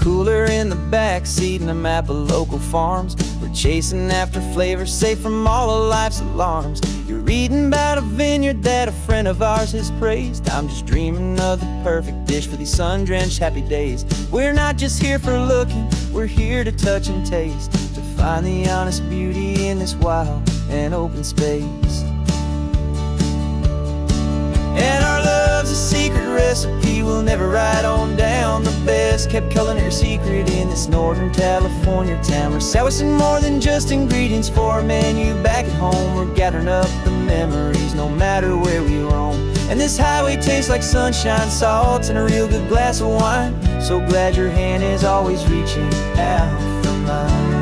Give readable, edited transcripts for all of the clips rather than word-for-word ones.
cooler in the back seat and a map of local farms. We're chasing after flavors safe from all of life's alarms. You're reading about a vineyard that a friend of ours has praised. I'm just dreaming of the perfect dish for these sun-drenched happy days. We're not just here for looking, we're here to touch and taste, to find the honest beauty in this wild and open space. And our love's a secret recipe we'll never write on down. The best kept culinary secret in this Northern California town. We're sourcing more than just ingredients for a menu back at home. We're gathering up the memories no matter where we roam. And this highway tastes like sunshine, salt, and a real good glass of wine. So glad your hand is always reaching out for mine.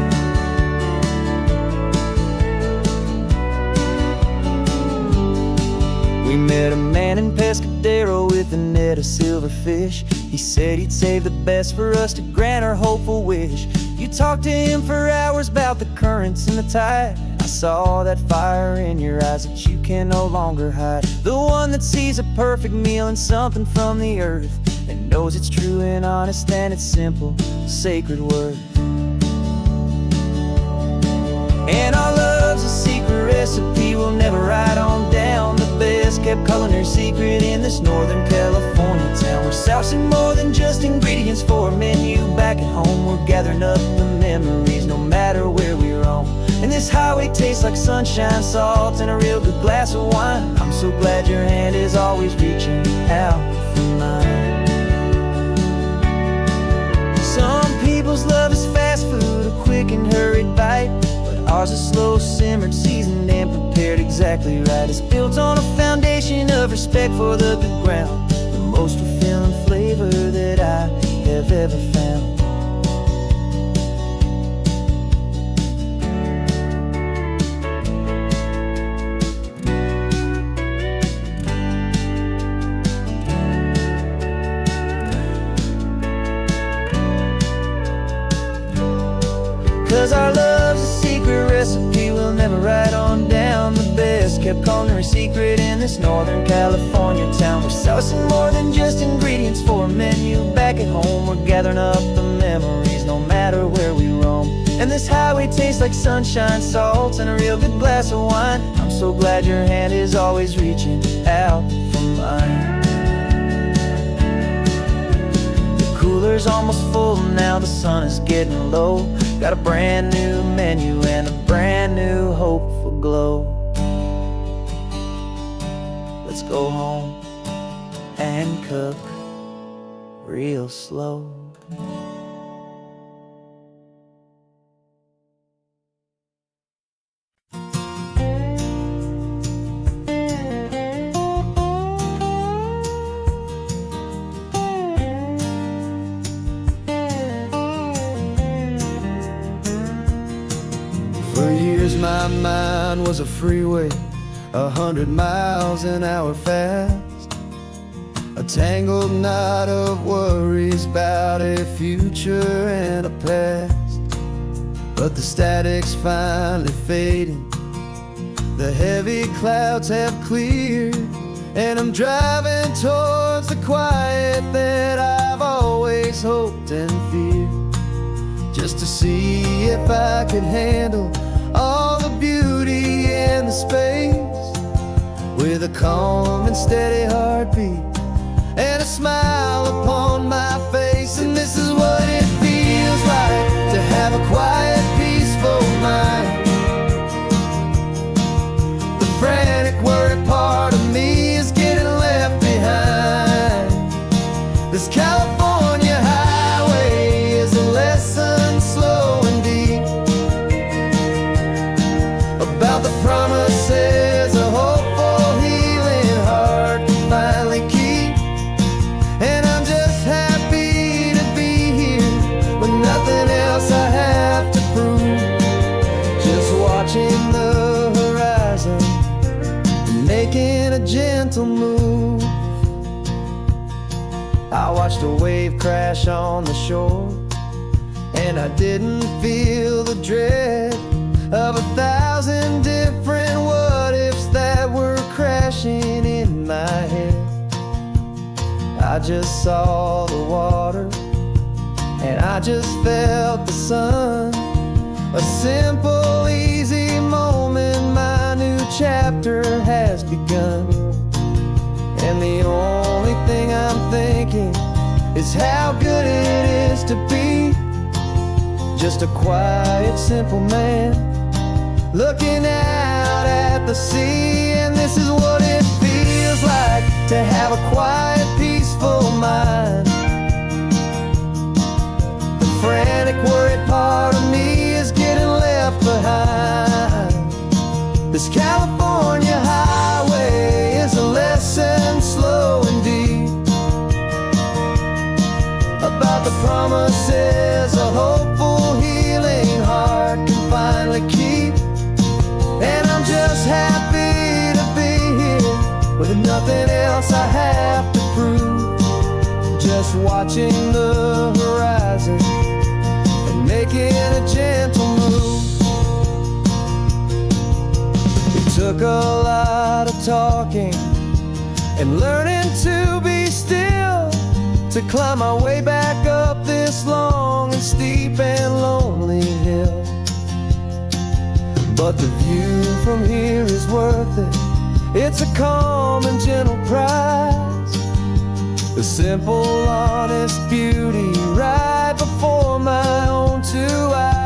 We met a man in Pescadero with a net of silverfish. He said he'd save the best for us to grant our hopeful wish. You talked to him for hours about the currents and the tide. I saw that fire in your eyes that you can no longer hide. The one that sees a perfect meal in something from the earth, and knows it's true and honest and it's simple, sacred worth. And our love's a secret recipe we'll never write on down. The best kept culinary secret in this Northern California town. We're sourcing more than just ingredients for a menu back at home. We're gathering up the memories no matter where we roam. And this highway tastes like sunshine, salt, and a real good glass of wine. I'm so glad your hand is always reaching out for mine. Some people's love is fast food, a quick and hurried bite. Ours is slow simmered, seasoned, and prepared exactly right. It's built on a foundation of respect for the good ground, the most fulfilling flavor that I have ever found. 'Cause our love's a secret recipe we'll never write on down. The best kept culinary secret in this Northern California town. We're sourcing more than just ingredients for a menu back at home. We're gathering up the memories no matter where we roam. And this highway tastes like sunshine, salt, and a real good glass of wine. I'm so glad your hand is always reaching out for mine. Cooler's almost full now, the sun is getting low. Got a brand new menu and a brand new hopeful glow. Let's go home and cook real slow. For years my mind was a freeway, 100 miles an hour fast. A tangled knot of worries about a future and a past. But the static's finally fading, the heavy clouds have cleared, and I'm driving towards the quiet that I've always hoped and feared. Just to see if I could handle all the beauty and the space, with a calm and steady heartbeat and a smile upon my face. And this is what it feels like to have a quiet, peaceful mind. The frantic, worried part of me is getting left behind. This California highway is a lesson slow and deep about the promises a hopeful, healing heart can finally keep. And I'm just happy to be here with nothing else I have to prove. Just watching the horizon and making a gentle move. I watched a wave crash on the shore, and I didn't feel the dread of 1,000 different what-ifs that were crashing in my head. I just saw the water and I just felt the sun. A simple, easy moment, my new chapter has begun. And the only thing I'm thinking is how good it is to be just a quiet, simple man looking out at the sea. And this is what it feels like to have a quiet, peaceful mind. The frantic, worried part of me is getting left behind. This California highway is a lesson slow and deep about the promises a hopeful, healing heart can finally keep. And I'm just happy to be here with nothing else I have to prove, just watching the horizon and making a gentle move. It took a lot of talking and learning to be still to climb my way back up this long and steep and lonely hill. But the view from here is worth it. It's a calm and gentle prize, the simple, honest beauty right before my own two eyes.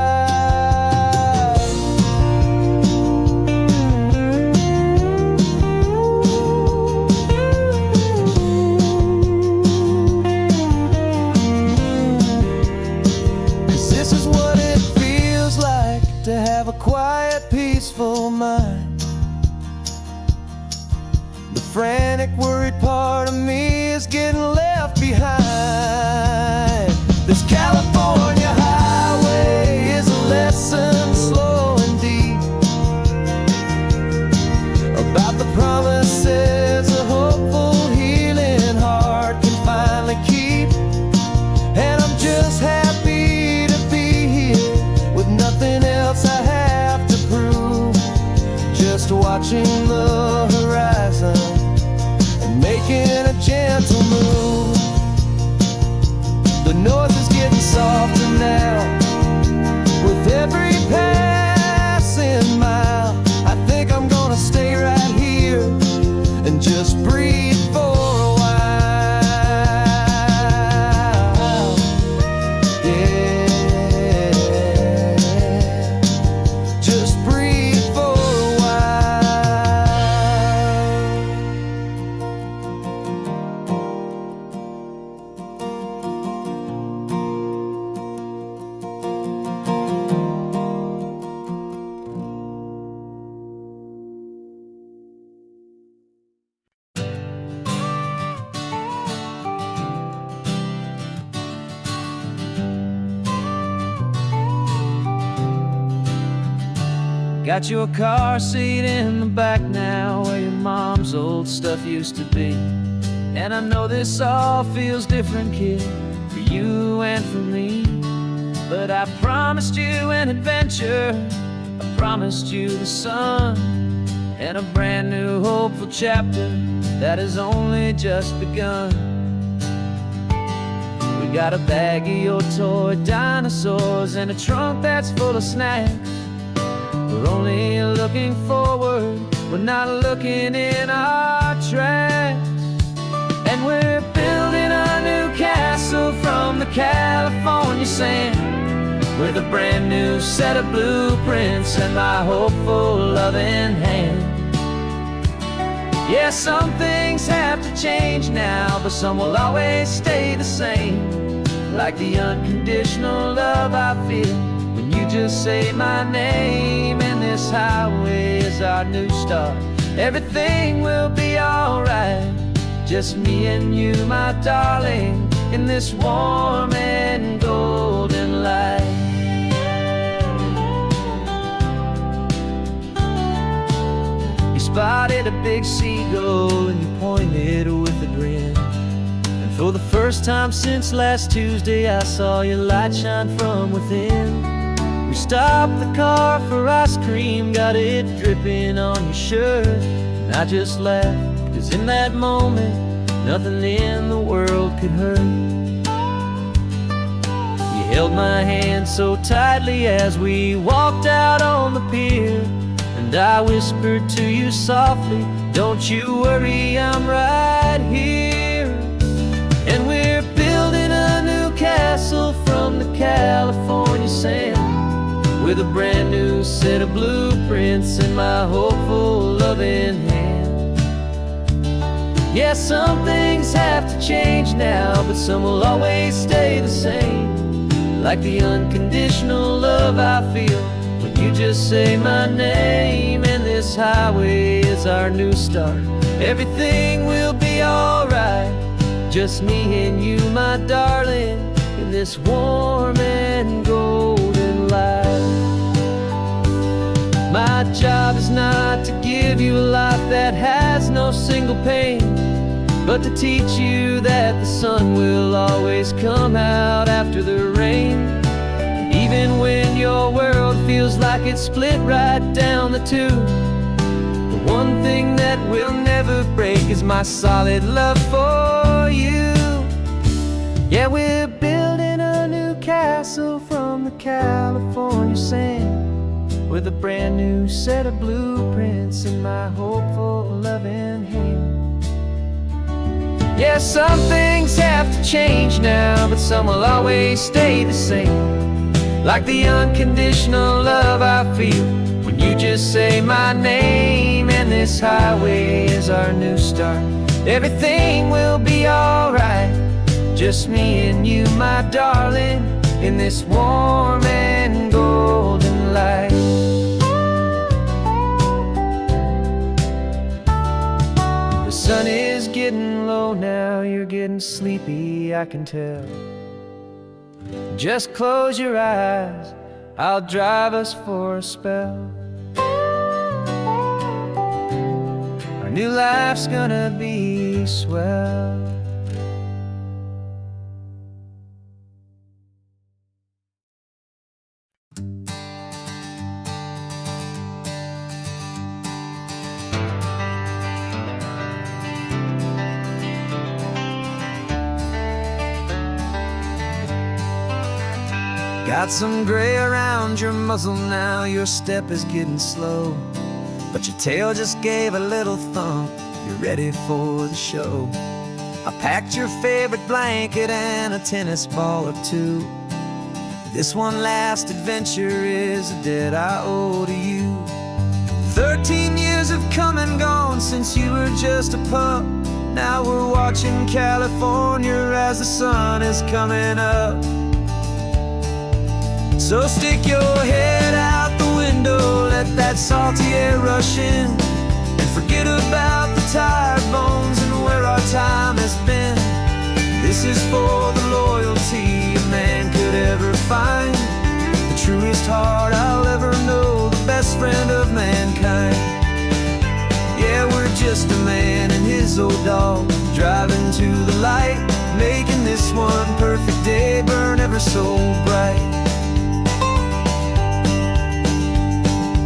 'Cause this is what it feels like to have a quiet, peaceful mind. The frantic, worried part of me is getting left behind. This California highway is a lesson slow and deep about the promises a hopeful, healing heart can finally keep. And I'm just happy to be here with nothing else I have to prove, just watching the horizon and making a gentle move. The noise is getting softer now with every passing mile. I think I'm gonna stay right here and just breathe for a while. Yeah, just breathe for a got you a car seat in the back now, where your mom's old stuff used to be. And I know this all feels different, kid, for you and for me. But I promised you an adventure, I promised you the sun, and a brand new hopeful chapter that has only just begun. We got a bag of your toy dinosaurs and a trunk that's full of snacks. We're only looking forward, we're not looking in our tracks. And we're building a new castle from the California sand, with a brand new set of blueprints and my hopeful loving hand. Yeah, some things have to change now, but some will always stay the same, like the unconditional love I feel when you just say my name. And this highway is our new start, everything will be alright. Just me and you, my darling, in this warm and golden light. You spotted a big seagull and you pointed with a grin. And for the first time since last Tuesday, I saw your light shine from within. We stopped the car for ice cream, got it dripping on your shirt. And I just laughed, 'cause in that moment, nothing in the world could hurt. held my hand so tightly as we walked out on the pier. And I whispered to you softly, don't you worry, I'm right here. And we're building a new castle from the California sand, with a brand new set of blueprints in my hopeful, loving hand. Yeah, some things have to change now, but some will always stay the same, like the unconditional love I feel when you just say my name. And this highway is our new start. Everything will be alright, just me and you, my darling, in this warm and golden light. My job is not to give you a life that has no single pain, but to teach you that the sun will always come out after the rain. Even when your world feels like it's split right down the two, the one thing that will never break is my solid love for you. Yeah, we're building a new castle from the California sand, with a brand new set of blueprints in my hopeful, loving hand. Yeah, some things have to change now, but some will always stay the same, like the unconditional love I feel when you just say my name. And this highway is our new start. Everything will be alright, just me and you, my darling, in this warm and golden light. The sun is getting low now, you're getting sleepy, I can tell. Just close your eyes, I'll drive us for a spell. Our new life's gonna be swell. Got some gray around your muzzle now, your step is getting slow, but your tail just gave a little thump, you're ready for the show. I packed your favorite blanket and a tennis ball or two. This one last adventure is a debt I owe to you. 13 years have come and gone since you were just a pup. Now we're watching California as the sun is coming up. So stick your head out the window, let that salty air rush in, and forget about the tired bones and where our time has been. This is for the loyalty a man could ever find, the truest heart I'll ever know, the best friend of mankind. Yeah, we're just a man and his old dog, driving to the light, making this one perfect day burn ever so bright.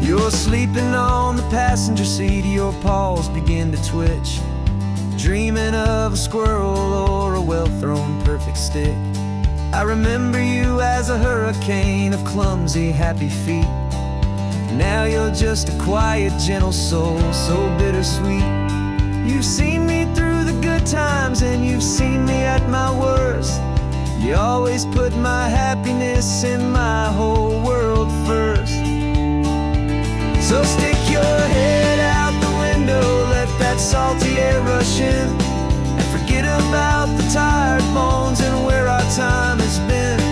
You're sleeping on the passenger seat, your paws begin to twitch, dreaming of a squirrel or a well-thrown perfect stick. I remember you as a hurricane of clumsy, happy feet. Now you're just a quiet, gentle soul, so bittersweet. You've seen me through the good times and you've seen me at my worst. You always put my happiness in my whole world first. So stick your head out the window, let that salty air rush in, and forget about the tired bones and where our time has been.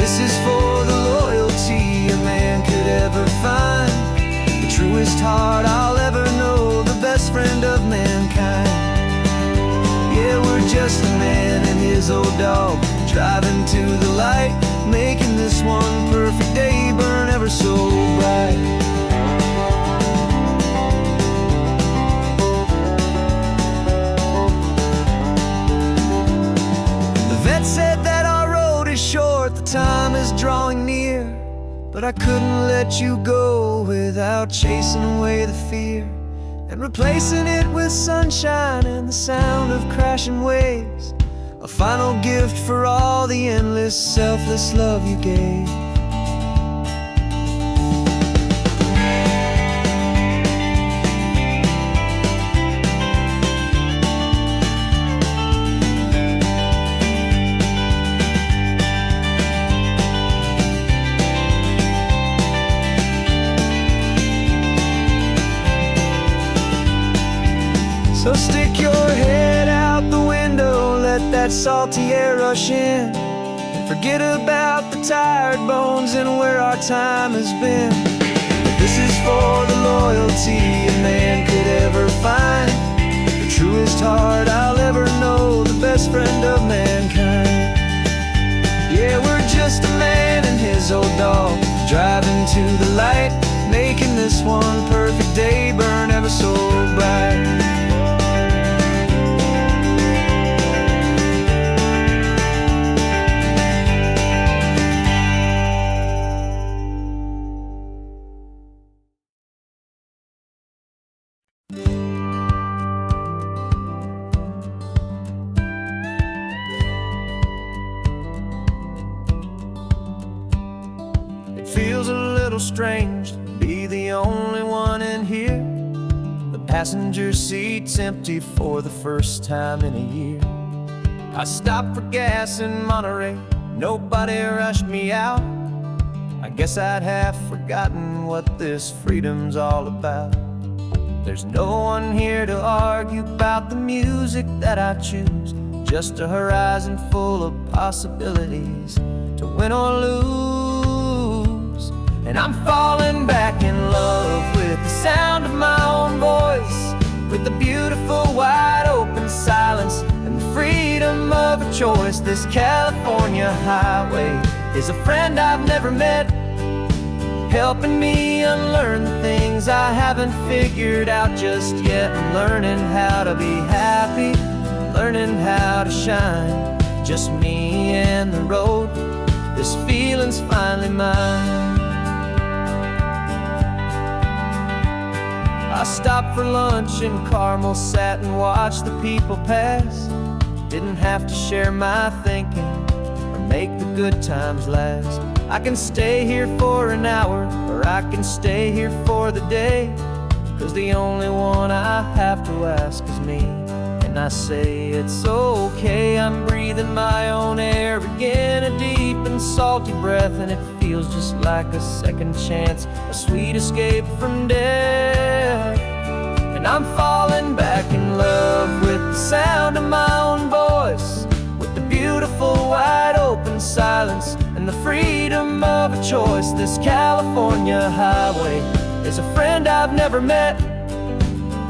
This is for the loyalty a man could ever find, the truest heart I'll ever know, the best friend of mankind. Yeah, we're just a man and his old dog, driving to the light, making this one perfect day burn ever so bright. Said that our road is short, the time is drawing near, but I couldn't let you go without chasing away the fear and replacing it with sunshine and the sound of crashing waves. a final gift for all the endless, selfless love you gave. So stick your head out the window, let that salty air rush in, and forget about the tired bones and where our time has been. This is for the loyalty a man could ever find, the truest heart I'll ever know, the best friend of mankind. Yeah, we're just a man and his old dog, driving to the light, making this one perfect day burn ever so bright. It feels a little strange to be the only one in here. The passenger seat's empty for the first time in a year. I stopped for gas in Monterey, nobody rushed me out. I guess I'd half forgotten what this freedom's all about. There's no one here to argue about the music that I choose, just a horizon full of possibilities to win or lose. And I'm falling back in love with the sound of my own voice, with the beautiful wide open silence and the freedom of a choice. This California highway is a friend I've never met, helping me unlearn the things I haven't figured out just yet. I'm learning how to be happy, learning how to shine, just me and the road. This feeling's finally mine. I stopped for lunch in Carmel, sat and watched the people pass. Didn't have to share my thinking or make the good times last. I can stay here for an hour, or I can stay here for the day, 'cause the only one I have to ask is me. And I say it's okay, I'm breathing my own air again, a deep and salty breath, and it feels just like a second chance, a sweet escape from death. And I'm falling back in love with the sound of my own voice, with the beautiful wide open silence and the freedom of a choice. This California highway is a friend I've never met,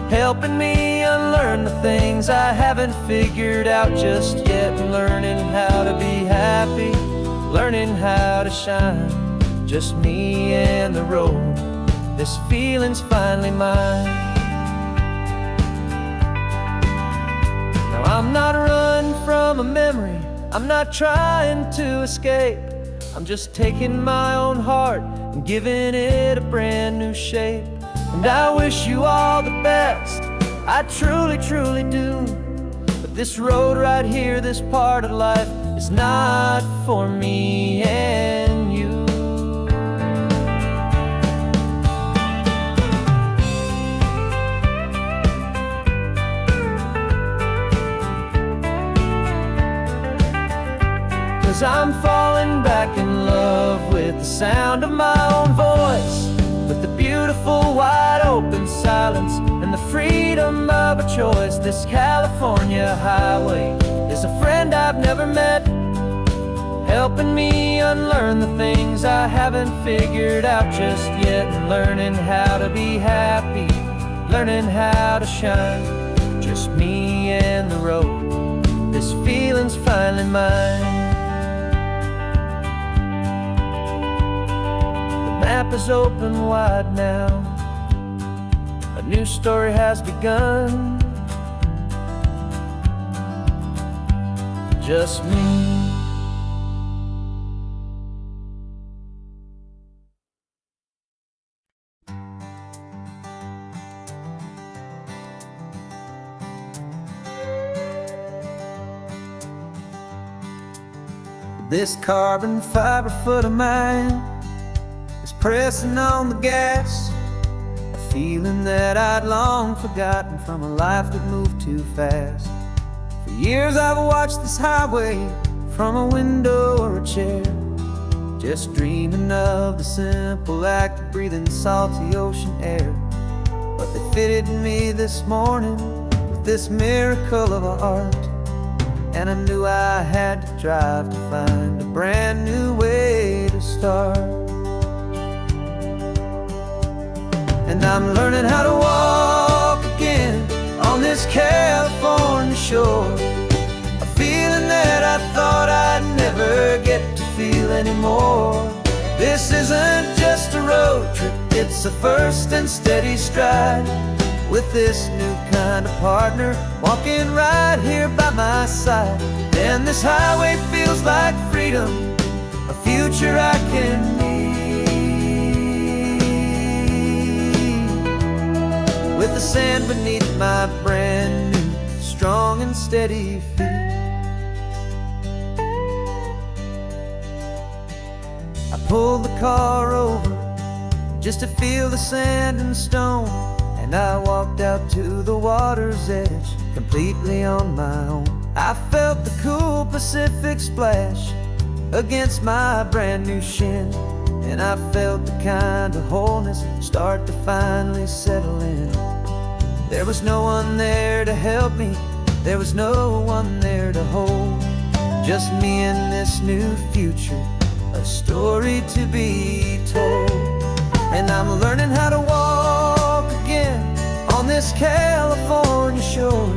helping me unlearn the things I haven't figured out just yet. Learning how to be happy, learning how to shine, just me and the road. This feeling's finally mine. Now I'm not running from a memory, I'm not trying to escape. I'm just taking my own heart and giving it a brand new shape. And I wish you all the best, I truly, truly do. But this road right here, this part of life, is not for me and you. Cause I'm falling back in love with the sound of my own voice, with the beautiful wide open silence and the freedom of a choice. This California highway is a friend I've never met, helping me unlearn the things I haven't figured out just yet. And learning how to be happy, learning how to shine, just me and the road. This feeling's finally mine. The map is open wide now, a new story has begun, just me. This carbon fiber foot of mine is pressing on the gas, a feeling that I'd long forgotten from a life that moved too fast. For years I've watched this highway from a window or a chair, just dreaming of the simple act of breathing salty ocean air. But they fitted me this morning with this miracle of art, and I knew I had to drive to find a brand new way to start. And I'm learning how to walk again on this California shore, a feeling that I thought I'd never get to feel anymore. This isn't just a road trip, it's a first and steady stride, with this new kind of partner walking right here by my side. And this highway feels like freedom, a future I can need, with the sand beneath my brand new strong and steady feet. I pulled the car over just to feel the sand and stone, and I walked out to the water's edge completely on my own. I felt the cool Pacific splash against my brand new shin, and I felt the kind of wholeness start to finally settle in. There was no one there to help me, there was no one there to hold, just me and this new future, a story to be told. And I'm learning how to walk again on this California shore,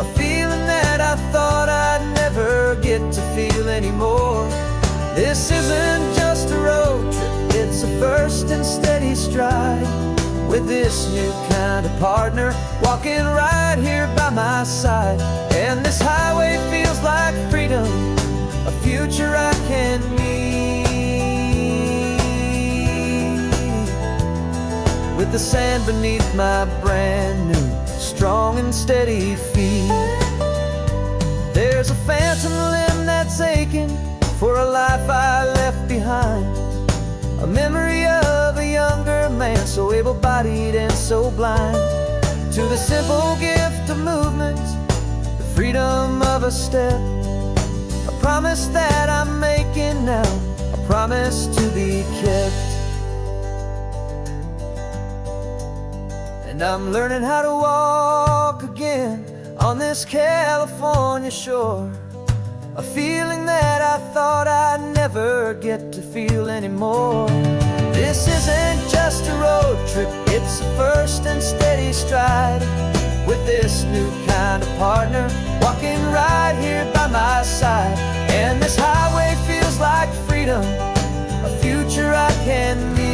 a feeling that I thought I'd never get to feel anymore. This isn't just a road trip, it's a first and steady stride, with this new kind of partner walking right here by my side. And this highway feels like freedom, a future I can need, with the sand beneath my brand new strong and steady feet. There's a phantom limb that's aching for a life I left behind, a memory of a younger man so able-bodied and so blind, to the simple gift of movement, the freedom of a step, a promise that I'm making now, a promise to be kept. And I'm learning how to walk again on this California shore, a feeling that I thought I'd never get to feel anymore. This isn't just a road trip, it's a first and steady stride, with this new kind of partner walking right here by my side. And this highway feels like freedom, a future I can need,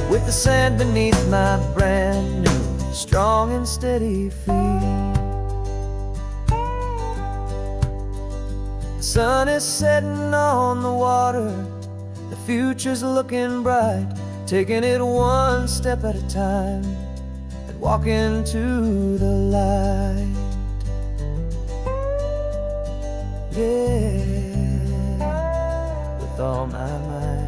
with the sand beneath my brand new strong and steady feet. The sun is setting on the water, the future's looking bright, taking it one step at a time and walking to the light. Yeah, with all my might.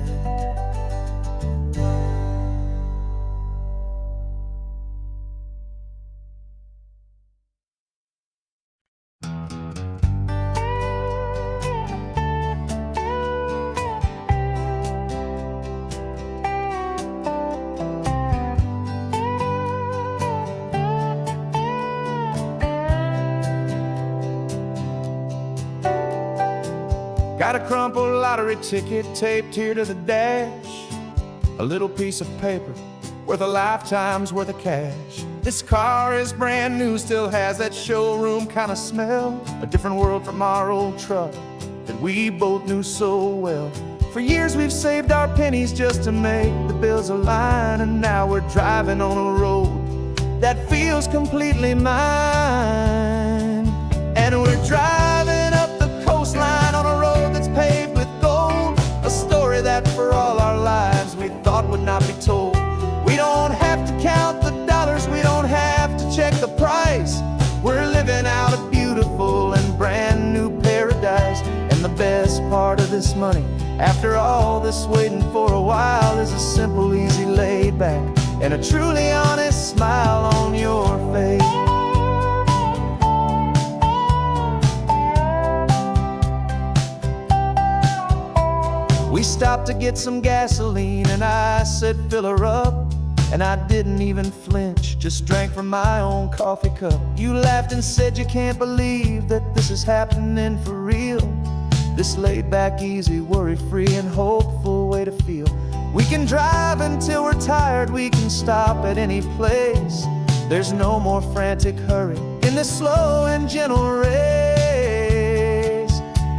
Got a crumpled lottery ticket taped here to the dash, a little piece of paper worth a lifetime's worth of cash. This car is brand new, still has that showroom kind of smell, a different world from our old truck that we both knew so well. For years we've saved our pennies just to make the bills align, and now we're driving on a road that feels completely mine. And we're driving up the coastline on a road that's paved with gold, a story that for all our lives we thought would not be told. We don't have to count the dollars, we don't have to check the price, we're living out a beautiful this money. After all this waiting for a while is a simple, easy, laid back, and a truly honest smile on your face. We stopped to get some gasoline and I said fill her up, and I didn't even flinch, just drank from my own coffee cup. You laughed and said you can't believe that this is happening for real. This laid back, easy, worry-free and hopeful way to feel. We can drive until we're tired, we can stop at any place. There's no more frantic hurry in this slow and gentle race.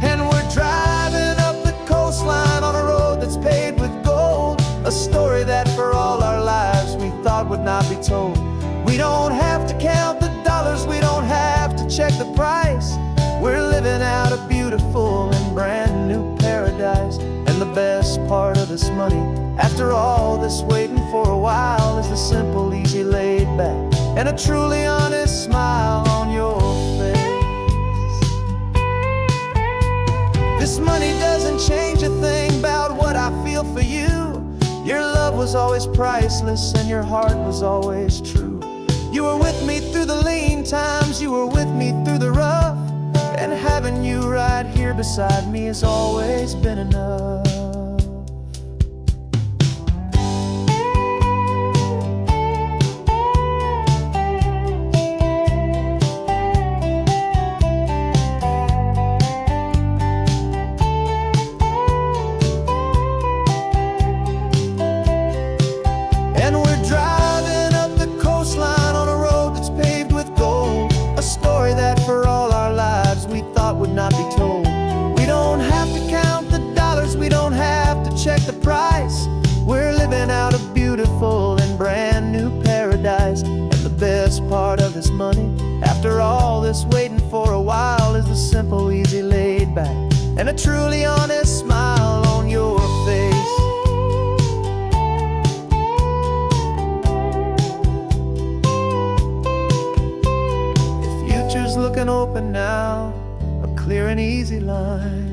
And we're driving up the coastline on a road that's paved with gold, a story that for all our lives we thought would not be told. We don't have to count the dollars, we don't have to check the price. We're living out a beautiful and brand new paradise. And the best part of this money, after all this waiting for a while, is the simple, easy, laid back, and a truly honest smile on your face. This money doesn't change a thing about what I feel for you. Your love was always priceless and your heart was always true. You were with me through the lean times, you were with me through the rough, and having you right here beside me has always been enough. And we're driving up the coastline on a road that's paved with gold, a story that for all our lives we thought would not be told. We don't have to count the dollars, we don't have to check the price. We're living out a beautiful and brand new paradise. And the best part of this money, after all this waiting for a while, is the simple, easy, laid back, and a truly honest smile on your face. The future's looking open now, a clear and easy line.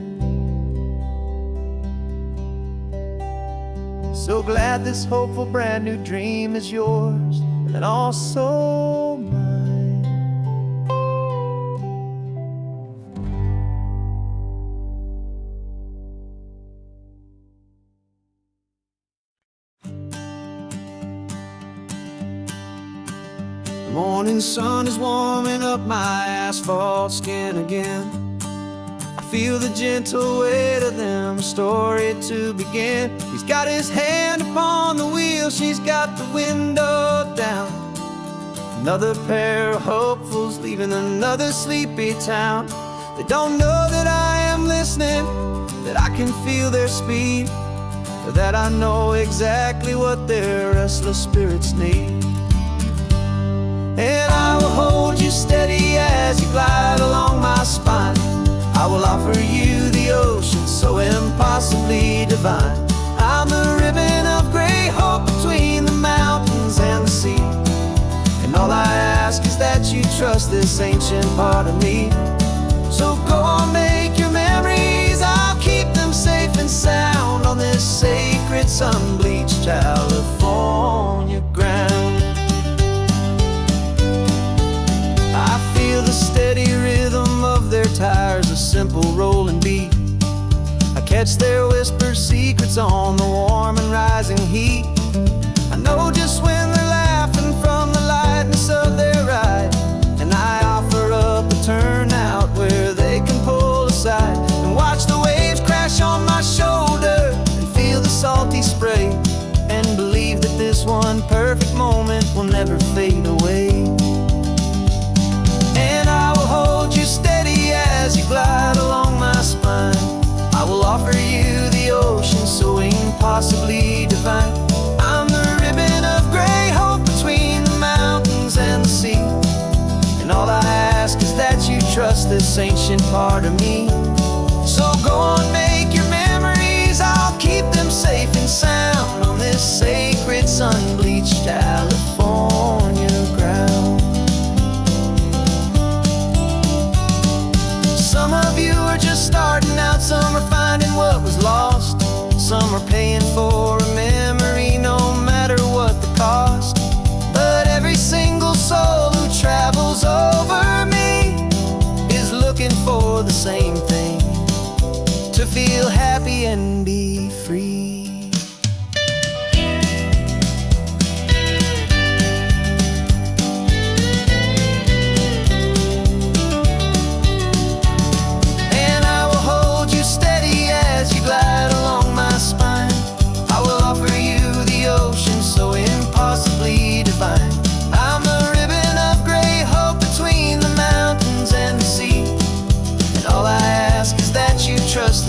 So glad this hopeful brand new dream is yours and also mine. The morning sun is warming up my asphalt skin again. I feel the gentle weight of them, a story to begin. He's got his hand upon the wheel, she's got the window down. Another pair of hopefuls leaving another sleepy town. They don't know that I am listening, that I can feel their speed, or that I know exactly what their restless spirits need. And I will hold you steady as you glide along my spine. I will offer you the ocean so impossibly divine. I'm the ribbon of gray hope between the mountains and the sea. And all I ask is that you trust this ancient part of me. So go on, make your memories, I'll keep them safe and sound on this sacred sun-bleached California ground. I feel the steady rhythm of their tires, a simple rolling beat. I catch their whispered secrets on the warm and rising heat. I know just when they're laughing from the lightness of their ride, and I offer up a turnout where they can pull aside and watch the waves crash on my shoulder and feel the salty spray, and believe that this one perfect moment will never fade away. And I will hold you steady as you glide along my spine. I will offer you the ocean so impossibly divine. I'm the ribbon of gray hope between the mountains and the sea. And all I ask is that you trust this ancient part of me. So go on, make your memories, I'll keep them safe and sound on this sacred sun-bleached California ground. Some of you are just starting out, some are finding what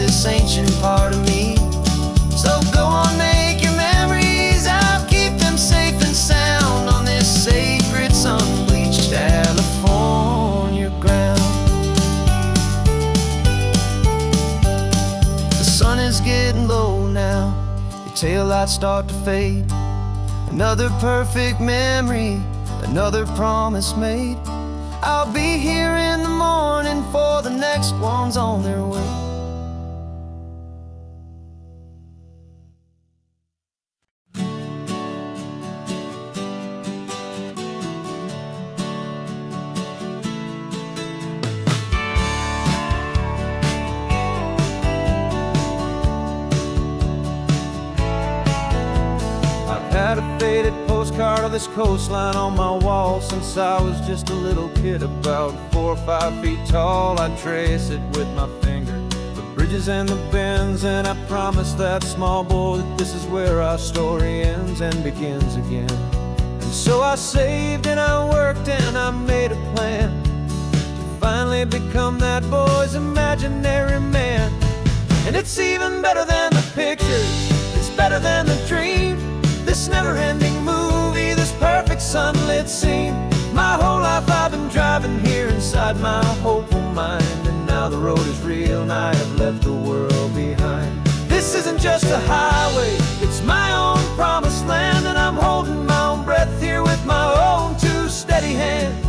this ancient part of me. So go on, make your memories, I'll keep them safe and sound on this sacred sun-bleached California ground. The sun is getting low now, your taillights start to fade. Another perfect memory, another promise made. I'll be here in the morning for the next ones on their way. Had a faded postcard of this coastline on my wall since I was just a little kid, about 4 or 5 feet tall. I'd trace it with my finger, the bridges and the bends, and I promised that small boy that this is where our story ends and begins again. And so I saved and I worked and I made a plan to finally become that boy's imaginary man. And it's even better than the pictures, it's better than the dream. This never-ending movie, this perfect sunlit scene. My whole life I've been driving here inside my hopeful mind, and now the road is real and I have left the world behind. This isn't just a highway, it's my own promised land, and I'm holding my own breath here with my own 2 steady hands.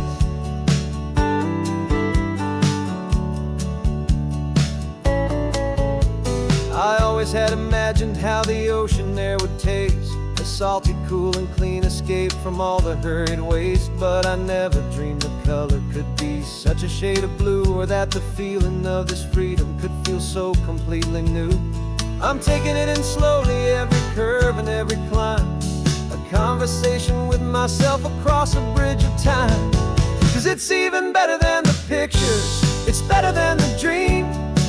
I always had imagined how the ocean there would taste, a salty, cool and clean escape from all the hurried waste. But I never dreamed the color could be such a shade of blue, or that the feeling of this freedom could feel so completely new. I'm taking it in slowly, every curve and every climb, a conversation with myself across a bridge of time. 'Cause it's even better than the pictures, it's better than the dream.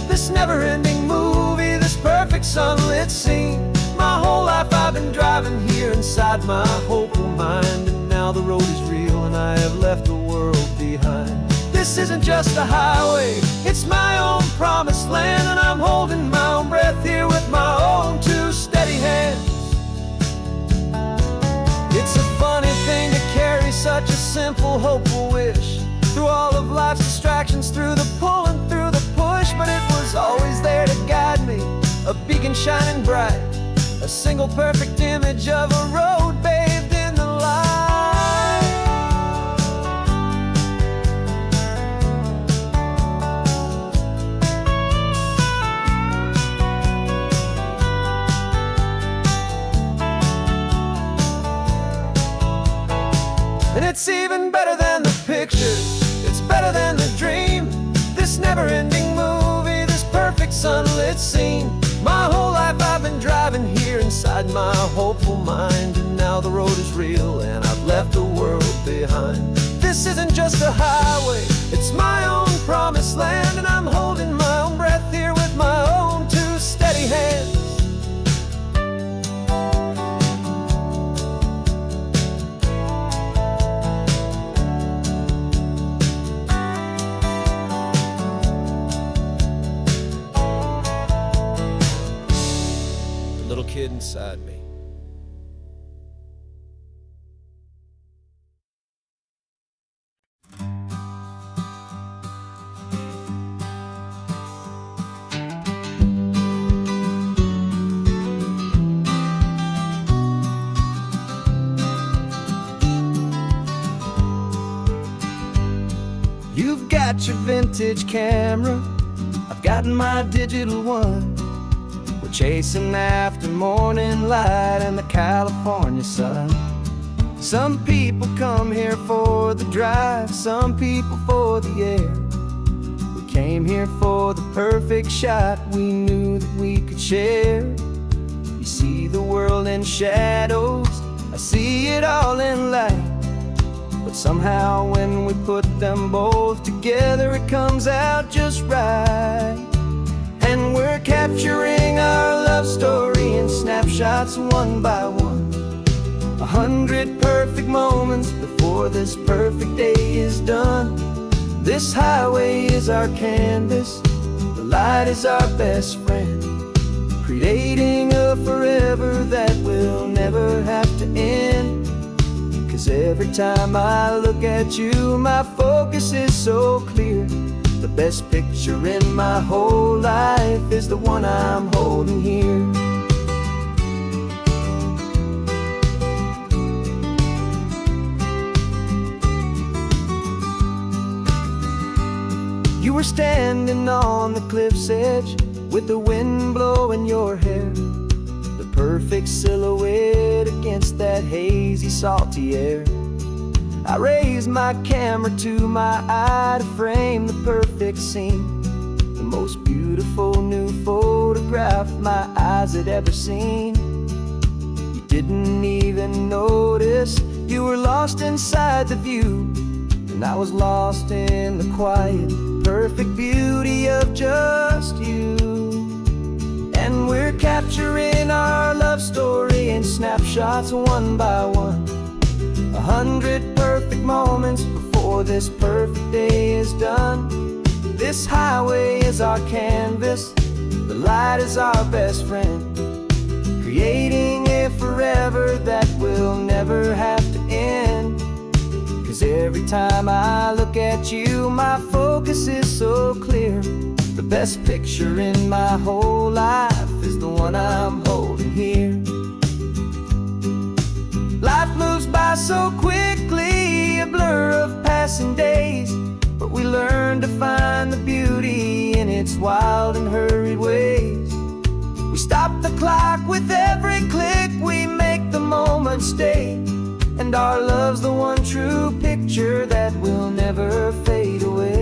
This never-ending movie, this perfect sunlit scene. My whole life I've been driving here inside my hopeful mind, and now the road is real and I have left the world behind. This isn't just a highway, it's my own promised land, and I'm holding my own breath here with my own 2 steady hands. It's a funny thing to carry such a simple, hopeful wish through all of life's distractions, through the pull and through the push. But it was always there to guide me, a beacon shining bright, a single perfect image of a road bathed in the light. And it's even better than the pictures, it's better than the dream. This never-ending movie, this perfect sunlit scene. My whole life I've been driving here inside my hopeful mind, and now the road is real and I've left the world behind. This isn't just a highway, it's my own promised land, and I'm holding my own breath here with my own 2 steady hands. Little kid inside me. You've got your vintage camera, I've got my digital one. We're chasing after morning light and the California sun. Some people come here for the drive, some people for the air. We came here for the perfect shot we knew that we could share. You see the world in shadows, I see it all in light. But somehow when we put them both together, it comes out just right. And we're capturing our love story in snapshots one by one. 100 perfect moments before this perfect day is done. This highway is our canvas, the light is our best friend. creating a forever that will never have to end. 'Cause every time I look at you, my focus is so clear. The best picture in my whole life is the one I'm holding here. You were standing on the cliff's edge with the wind blowing your hair, the perfect silhouette against that hazy, salty air. I raised my camera to my eye to frame the perfect scene, the most beautiful new photograph my eyes had ever seen. You didn't even notice you were lost inside the view, and I was lost in the quiet, perfect beauty of just you. And we're capturing our love story in snapshots one by one, 100 perfect moments before this perfect day is done. This highway is our canvas, the light is our best friend, creating a forever that will never have to end. 'Cause every time I look at you, my focus is so clear. The best picture in my whole life is the one I'm holding here. Life moves by so quickly, a blur of passing days, but we learn to find the beauty in its wild and hurried ways. We stop the clock with every click, we make the moment stay, and our love's the one true picture that will never fade away.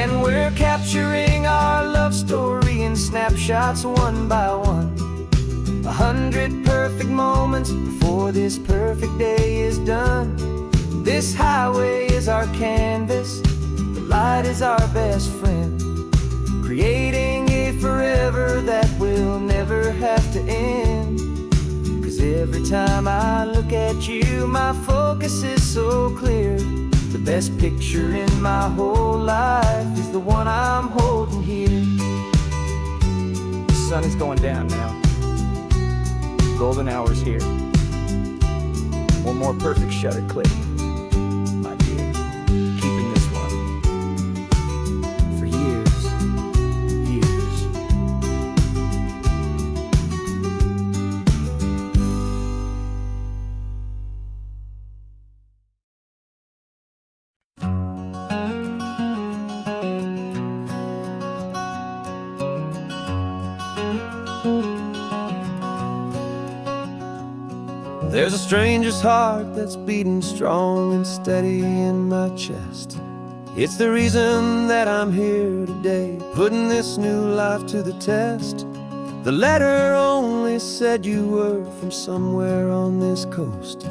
And we're capturing our love story in snapshots one by one, 100 perfect moments before this perfect day is done. This highway is our canvas, the light is our best friend, creating a forever that will never have to end. 'Cause every time I look at you, my focus is so clear. The best picture in my whole life is the one I'm holding here. The sun is going down now. Golden hour's here. One more perfect shutter click, my dear. Keeping this one for years, years. There's a stranger's heart that's beating strong and steady in my chest. It's the reason that I'm here today, putting this new life to the test. The letter only said you were from somewhere on this coast,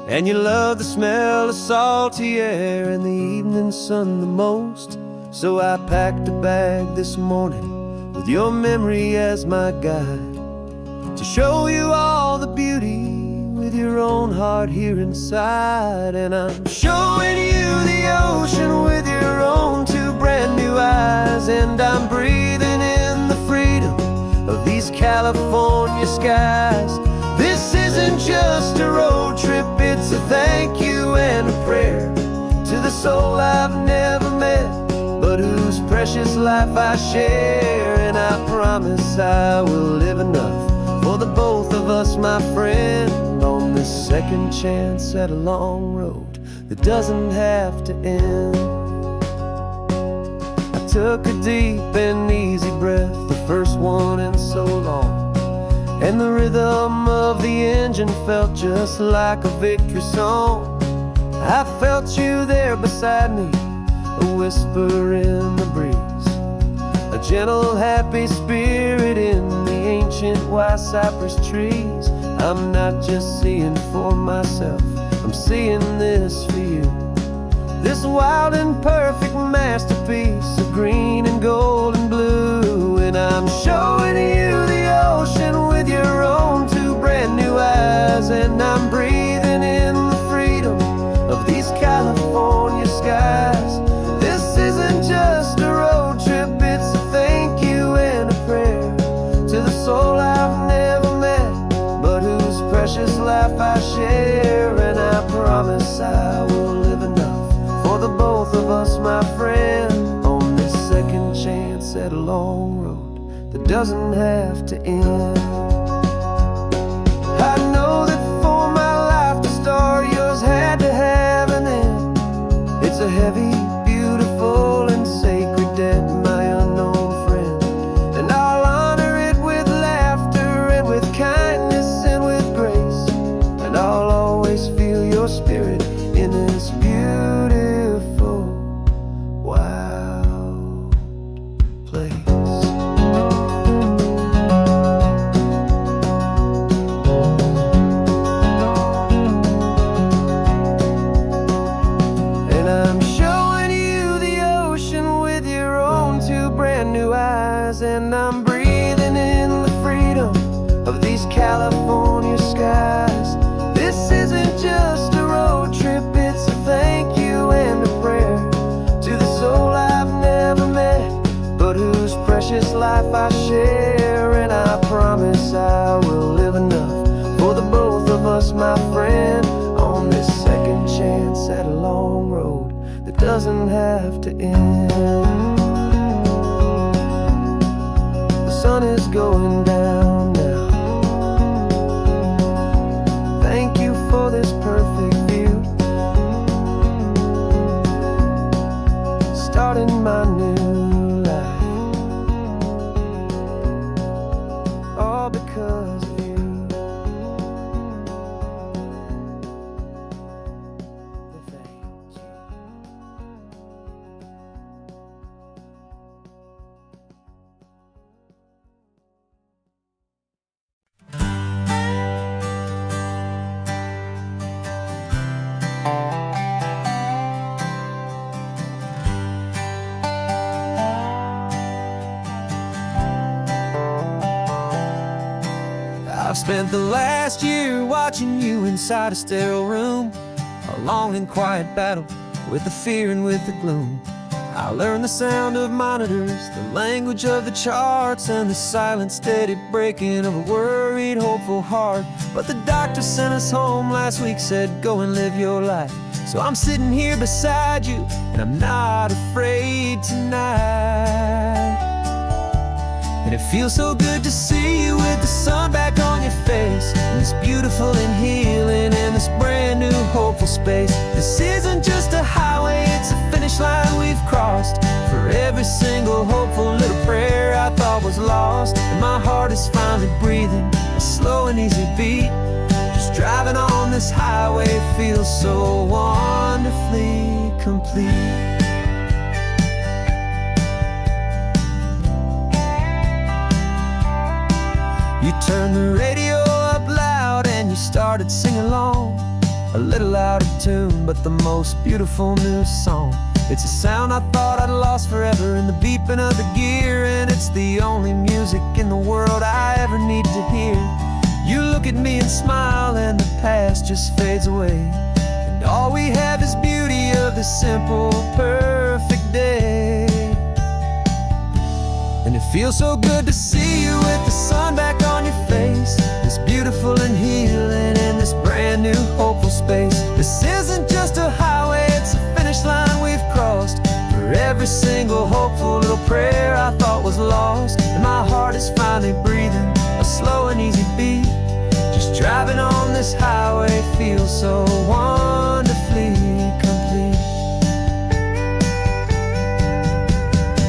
and you love the smell of salty air and the evening sun the most. So I packed a bag this morning with your memory as my guide, to show you all the beauty with your own heart here inside. And I'm showing you the ocean with your own two brand new eyes, and I'm breathing in the freedom of these California skies. This isn't just a road trip, it's a thank you and a prayer to the soul I've never met, but whose precious life I share. And I promise I will live enough for the both of us, my friend, on this second chance at a long road that doesn't have to end. I took a deep and easy breath, the first one in so long, and the rhythm of the engine felt just like a victory song. I felt you there beside me, a whisper in the breeze, a gentle, happy spirit in the ancient white cypress trees. I'm not just seeing for myself, I'm seeing this for you. This wild and perfect masterpiece of green and gold and blue. And I'm showing you the ocean with your own two brand new eyes. us, my friend, on this second chance at a long road that doesn't have to end. I know that for my life to start, yours had to have an end. It's a heavy, beautiful, and sacred debt, my unknown friend, and I'll honor it with laughter and with kindness and with grace, and I'll always feel your spirit in this beautiful, wild place. And I'm showing you the ocean with your own two brand new eyes, and I'm breathing in the freedom of these California skies. This isn't just a road trip, it's a thank you and a prayer to the soul I've never met, but whose precious life I share. And I promise I will live enough for the both of us, my friend, on this second chance at a long road that doesn't have to end. The sun is going down now. Thank you for this perfect view, starting my new life, all because of you. Thank you. I've spent the last year watching you inside a sterile room, a long and quiet battle with the fear and with the gloom. I learned the sound of monitors, the language of the charts, and the silent, steady breaking of a worried, hopeful heart. But the doctor sent us home last week, said, go and live your life. So I'm sitting here beside you, and I'm not afraid tonight. And it feels so good to see you with the sun back on your face, and this beautiful and healing in this brand new hopeful space. This isn't just a highway, it's a finish line we've crossed. For every single hopeful little prayer I thought was lost, and my heart is finally breathing a slow and easy beat. Just driving on this highway feels so wonderfully complete. You turned the radio up loud and you started singing along, a little out of tune, but the most beautiful new song. It's a sound I thought I'd lost forever in the beeping of the gear, and it's the only music in the world I ever need to hear. You look at me and smile, and the past just fades away, and all we have is beauty of this simple, perfect day. And it feels so good to see you with the sun back on your face, this beautiful and healing in this brand new hopeful space. This isn't just a highway, it's a finish line we've crossed. For every single hopeful little prayer I thought was lost, and my heart is finally breathing a slow and easy beat. Just driving on this highway feels so wonderfully complete.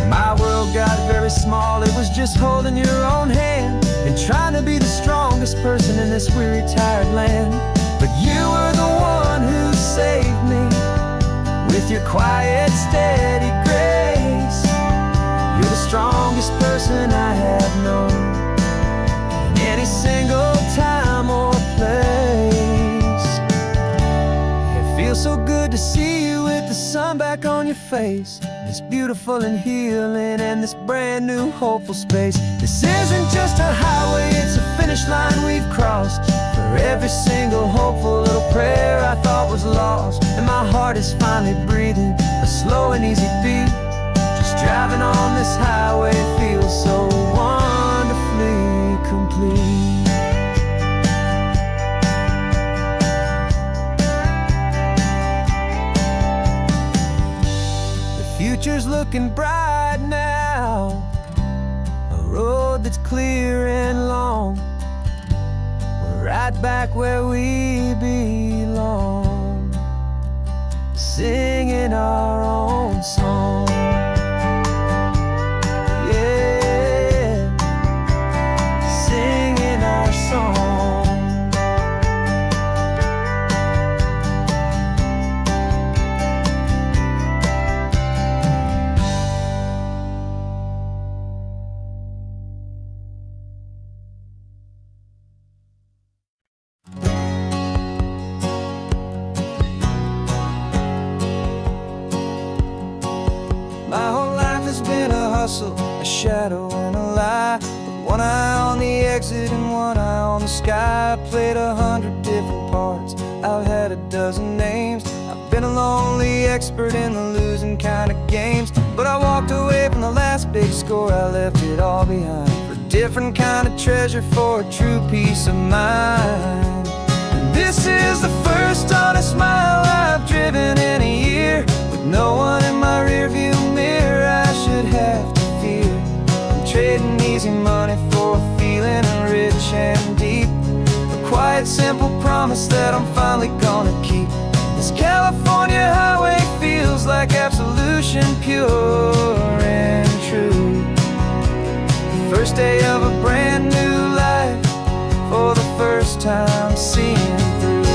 My world got very small, it was just holding your own hand and trying to be the strongest person in this weary, tired land. But you were the one who saved me with your quiet, steady grace. You're the strongest person I have known in any single time or place. It feels so good to see you with the sun back on your face, this beautiful and healing and this brand new hopeful space. This isn't just a highway, it's a finish line we've crossed. For every single hopeful little prayer I thought was lost, and my heart is finally breathing a slow and easy beat. Just driving on this highway feels so wonderfully complete. looking bright now. A road that's clear and long. We're right back where we belong, singing our own song. Yeah, singing our song. My whole life has been a hustle, a shadow and a lie, with one eye on the exit and one eye on the sky. I played 100 different parts, I've had a dozen names. I've been a lonely expert in the losing kind of games, but I walked away from the last big score. I left it all behind for a different kind of treasure, for a true peace of mind. And this is the first honest mile I've driven in a year, with no one in my rearview mirror I should have to fear. I'm trading easy money for a feeling rich and deep, a quiet simple promise that I'm finally gonna keep. This California highway feels like absolution, pure and true. The first day of a brand new life, for the first time seeing through.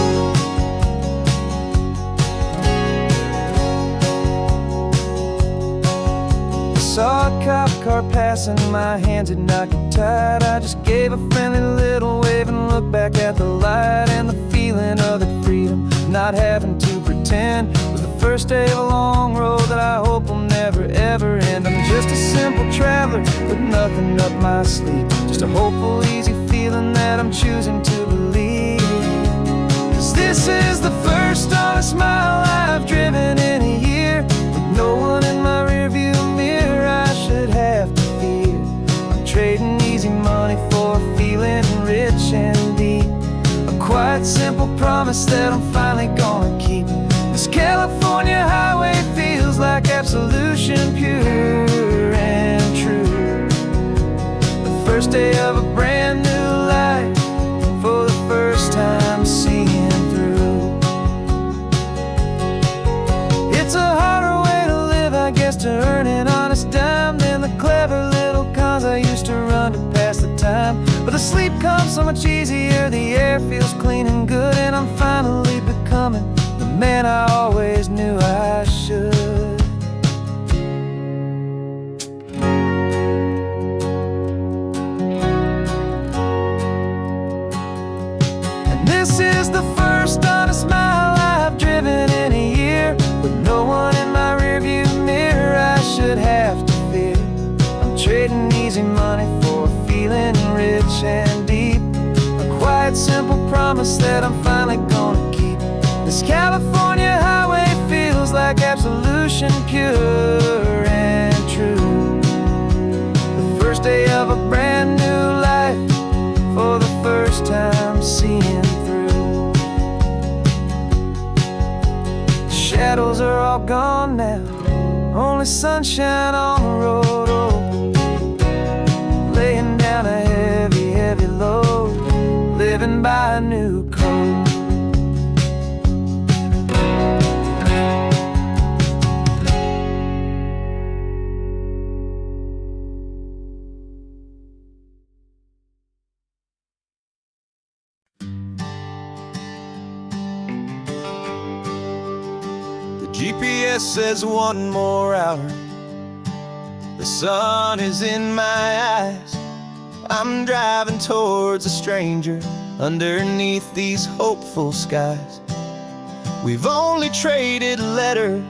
Saw a cop car passing, my hands had not got tied. I just gave a friendly little wave and looked back at the light. And the feeling of the freedom, not having to pretend, was the first day of a long road that I hope will never ever end. I'm just a simple traveler with nothing up my sleeve, just a hopeful, easy feeling that I'm choosing to believe. 'Cause this is the first honest mile I've driven in a year, with no one in my rearview mirror I should have to fear. I'm trading easy money for a feeling rich and deep, a quiet simple promise that I'm finally gonna keep. This California highway feels like absolution, pure and true. The first day of a brand new life, for the first time seeing through. It's a harder way to live, I guess, to earn an honest dime than the clever little cons I used to run to pass the time. But the sleep comes so much easier, the air feels clean and good, and I'm finally becoming the man I always knew I should. And this is the first honest mile I've driven in a year, with no one in my rearview mirror I should have to fear. I'm trading easy money for a feeling rich and deep, a quiet simple promise that I'm finally gonna keep. This California highway feels like absolution, pure and true. The first day of a brand new life, for the first time seeing through. The shadows are all gone now, only sunshine on the road. Oh, laying down a heavy, heavy load, living by a new code. GPS says one more hour, the sun is in my eyes. I'm driving towards a stranger underneath these hopeful skies. We've only traded letters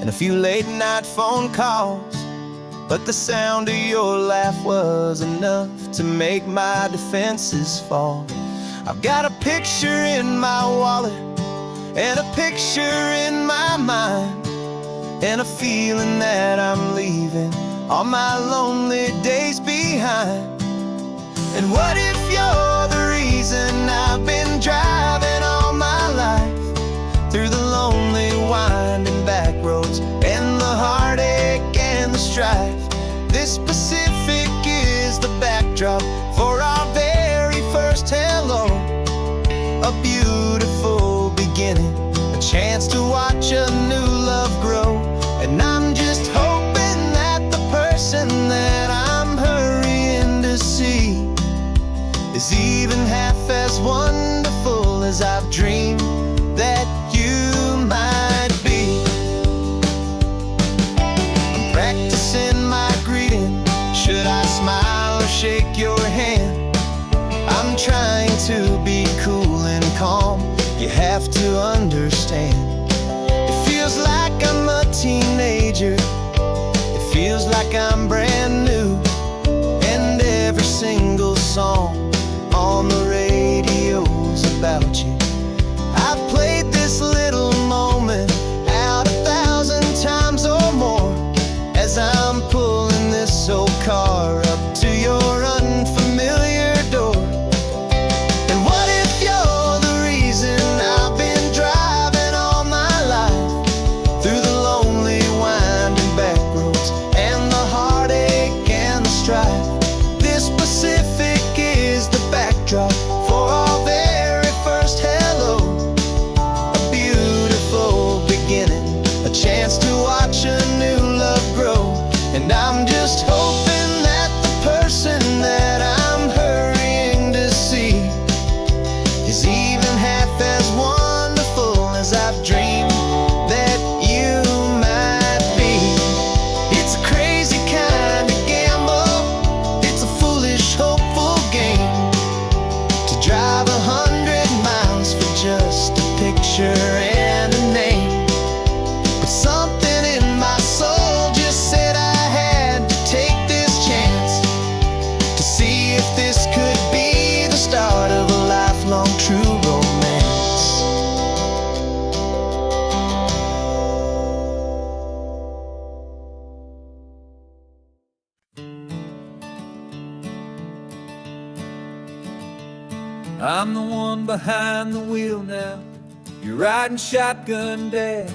and a few late night phone calls, but the sound of your laugh was enough to make my defenses fall. I've got a picture in my wallet and a picture in my mind, and a feeling that I'm leaving all my lonely days behind. And what if you're the reason I've been driving all my life, through the lonely winding back roads and the heartache a beautiful beginning, a chance to watch a new love grow. And I'm just hoping that the person that I'm hurrying to see is even half as wonderful as I've dreamed that you might be. I'm practicing my greeting. Should I smile or shake your hand? I'm trying to be cool and calm. You have to understand. It feels like I'm a teenager. It feels like I'm brand new. And every single song on the radio's about you. I've played this little moment out 1,000 times or more as I'm pulling this old car up to your unfamiliar door. And what if you're the reason I've been driving all my life through the lonely winding back roads and the heartache and the strife? This Pacific is the backdrop for our very first hello. A beautiful beginning, a chance to watch a new love grow. And I'm just hoping that the person that I'm hurrying to see is even half as wonderful as I've dreamed that you might be. It's a crazy kind of gamble. It's a foolish, hopeful game to drive 100 miles for just a picture and a name. But something in my soul just said I had to take this chance to see if this could be the start of a lifelong true romance. I'm the one behind the wheel now. You're riding shotgun, Dad,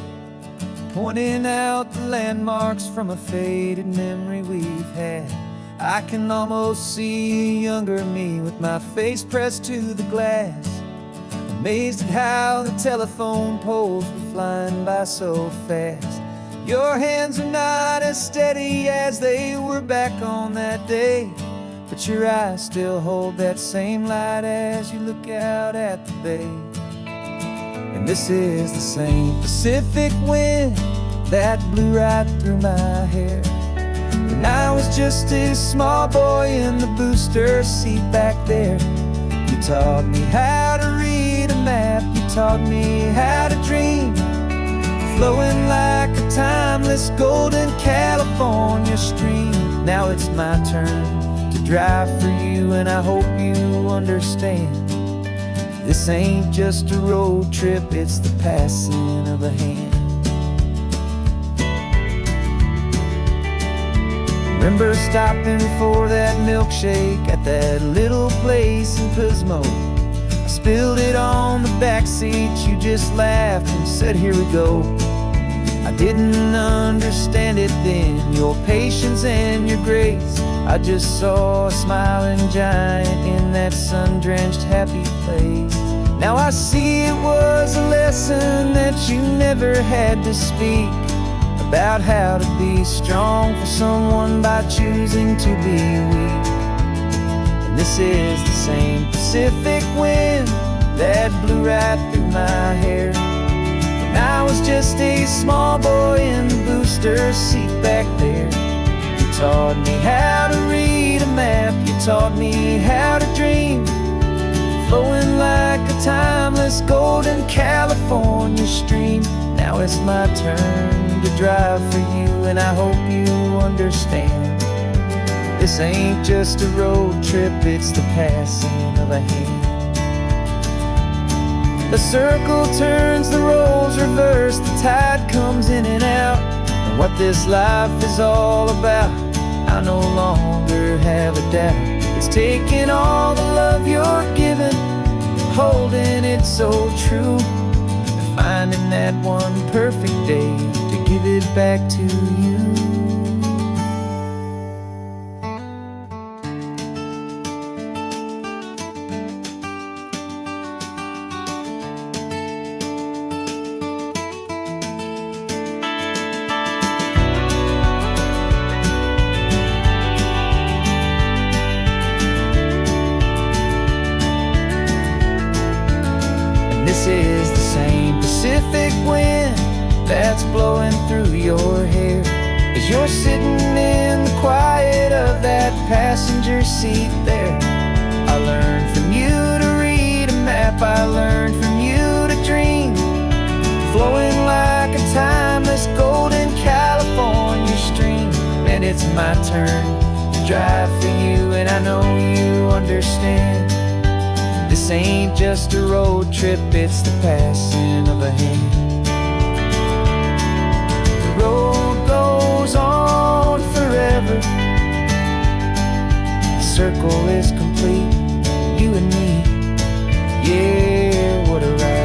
pointing out the landmarks from a faded memory we've had. I can almost see a younger me with my face pressed to the glass, amazed at how the telephone poles were flying by so fast. Your hands are not as steady as they were back on that day, but your eyes still hold that same light as you look out at the bay. And this is the same Pacific wind that blew right through my hair when I was just a small boy in the booster seat back there. You taught me how to read a map, you taught me how to dream, flowing like a timeless golden California stream. Now it's my turn to drive for you, and I hope you understand. This ain't just a road trip, it's the passing of a hand. Remember stopping for that milkshake at that little place in Pismo? I spilled it on the back seat, you just laughed and said, here we go. I didn't understand it then, your patience and your grace. I just saw a smiling giant in that sun-drenched happy place. Now I see it was a lesson that you never had to speak, about how to be strong for someone by choosing to be weak. And this is the same Pacific wind that blew right through my hair when I was just a small boy in the booster seat back there. You taught me how to read a map, you taught me how to dream, flowing like a timeless golden California stream. Now it's my turn to drive for you, and I hope you understand. This ain't just a road trip, it's the passing of a hand. The circle turns, the roles reverse, the tide comes in and out. And what this life is all about, I no longer have a doubt. It's taking all the love you're giving, holding it so true, and finding that one perfect day to give it back to you. that's blowing through your hair as you're sitting in the quiet of that passenger seat there. I learned from you to read a map, I learned from you to dream, flowing like a timeless golden California stream. And it's my turn to drive for you, and I know you understand. This ain't just a road trip, it's the passing of a hand. The road goes on forever, the circle is complete, you and me, yeah, what a ride.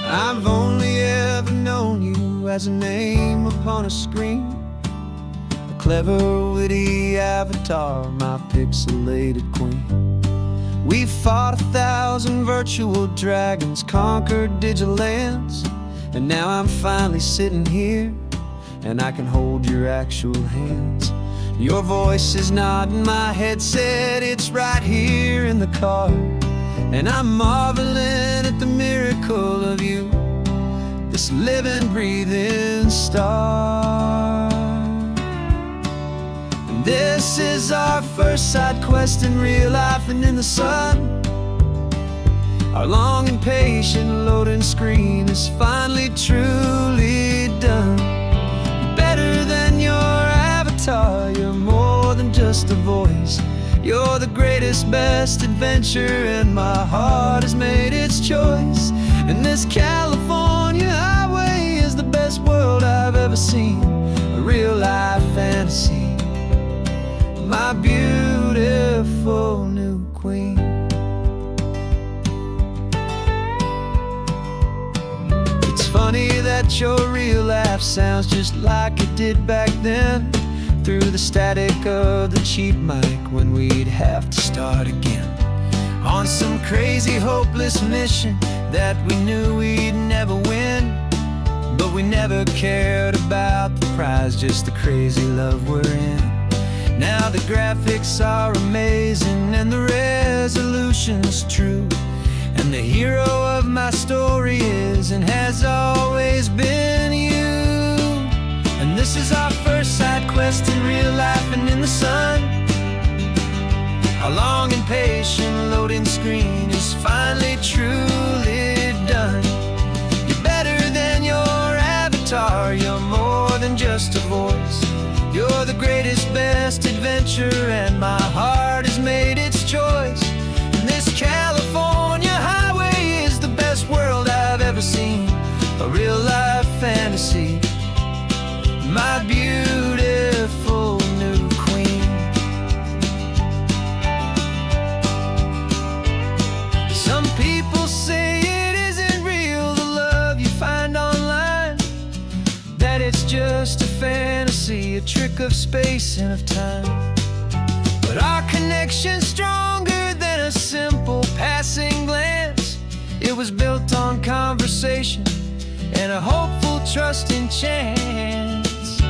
I've only ever known you as a name upon a screen, a clever, witty avatar, my pixelated queen. We fought 1,000 virtual dragons, conquered digital lands, and now I'm finally sitting here, and I can hold your actual hands. Your voice is not in my headset, it's right here in the car, and I'm marveling at the miracle of you, this living, breathing star. And this is our first side quest in real life and in the sun. Our long and patient loading screen is finally truly done. Better than your avatar, you're more than just a voice. You're the greatest, best adventure, and my heart has made its choice. And this California highway is the best world I've ever seen, a real life fantasy, my beautiful new queen. It's funny that your real life sounds just like it did back then, through the static of the cheap mic when we'd have to start again, on some crazy hopeless mission that we knew we'd never win. But we never cared about the prize, just the crazy love we're in. Now the graphics are amazing and the resolution's true, and the hero of my story is and has always been you. And this is our first side quest in real life and in the sun. Our long and patient loading screen is finally truly done. You're better than your avatar, you're more than just a voice. You're the greatest, best adventure, and my heart has made its choice. And this California highway is the best world I've ever seen, a real life fantasy, my beautiful new queen. Some people say it isn't real, the love you find online, that it's just a fantasy, a trick of space and of time. But our connection's stronger than a simple passing glance. It was built on conversation and a hopeful, trusting chance.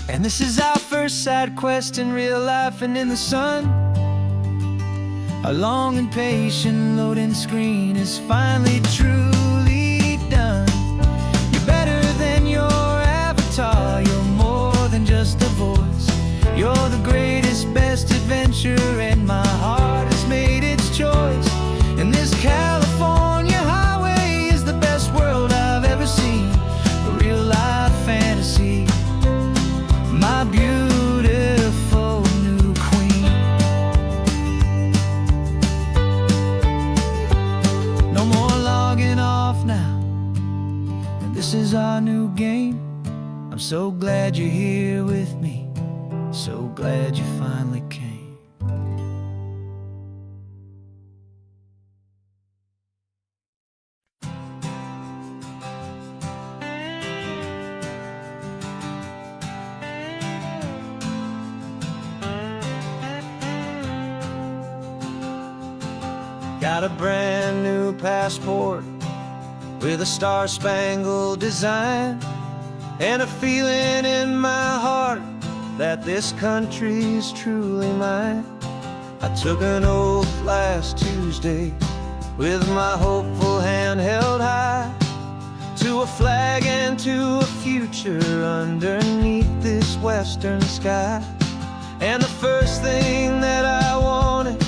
And this is our first side quest in real life and in the sun. Our long and patient loading screen is finally truly done. You're better than your avatar, you're more than just a voice. You're the greatest, best adventure, and my heart has made its choice. And this California highway is the best world I've ever seen, a real life fantasy, my beautiful new queen. No more logging off now, and this is our new game. I'm so glad you're here with me, so glad you finally came. Got a brand new passport with a star-spangled design, and a feeling in my heart that this country's truly mine. I took an oath last Tuesday with my hopeful hand held high, to a flag and to a future underneath this western sky. And the first thing that I wanted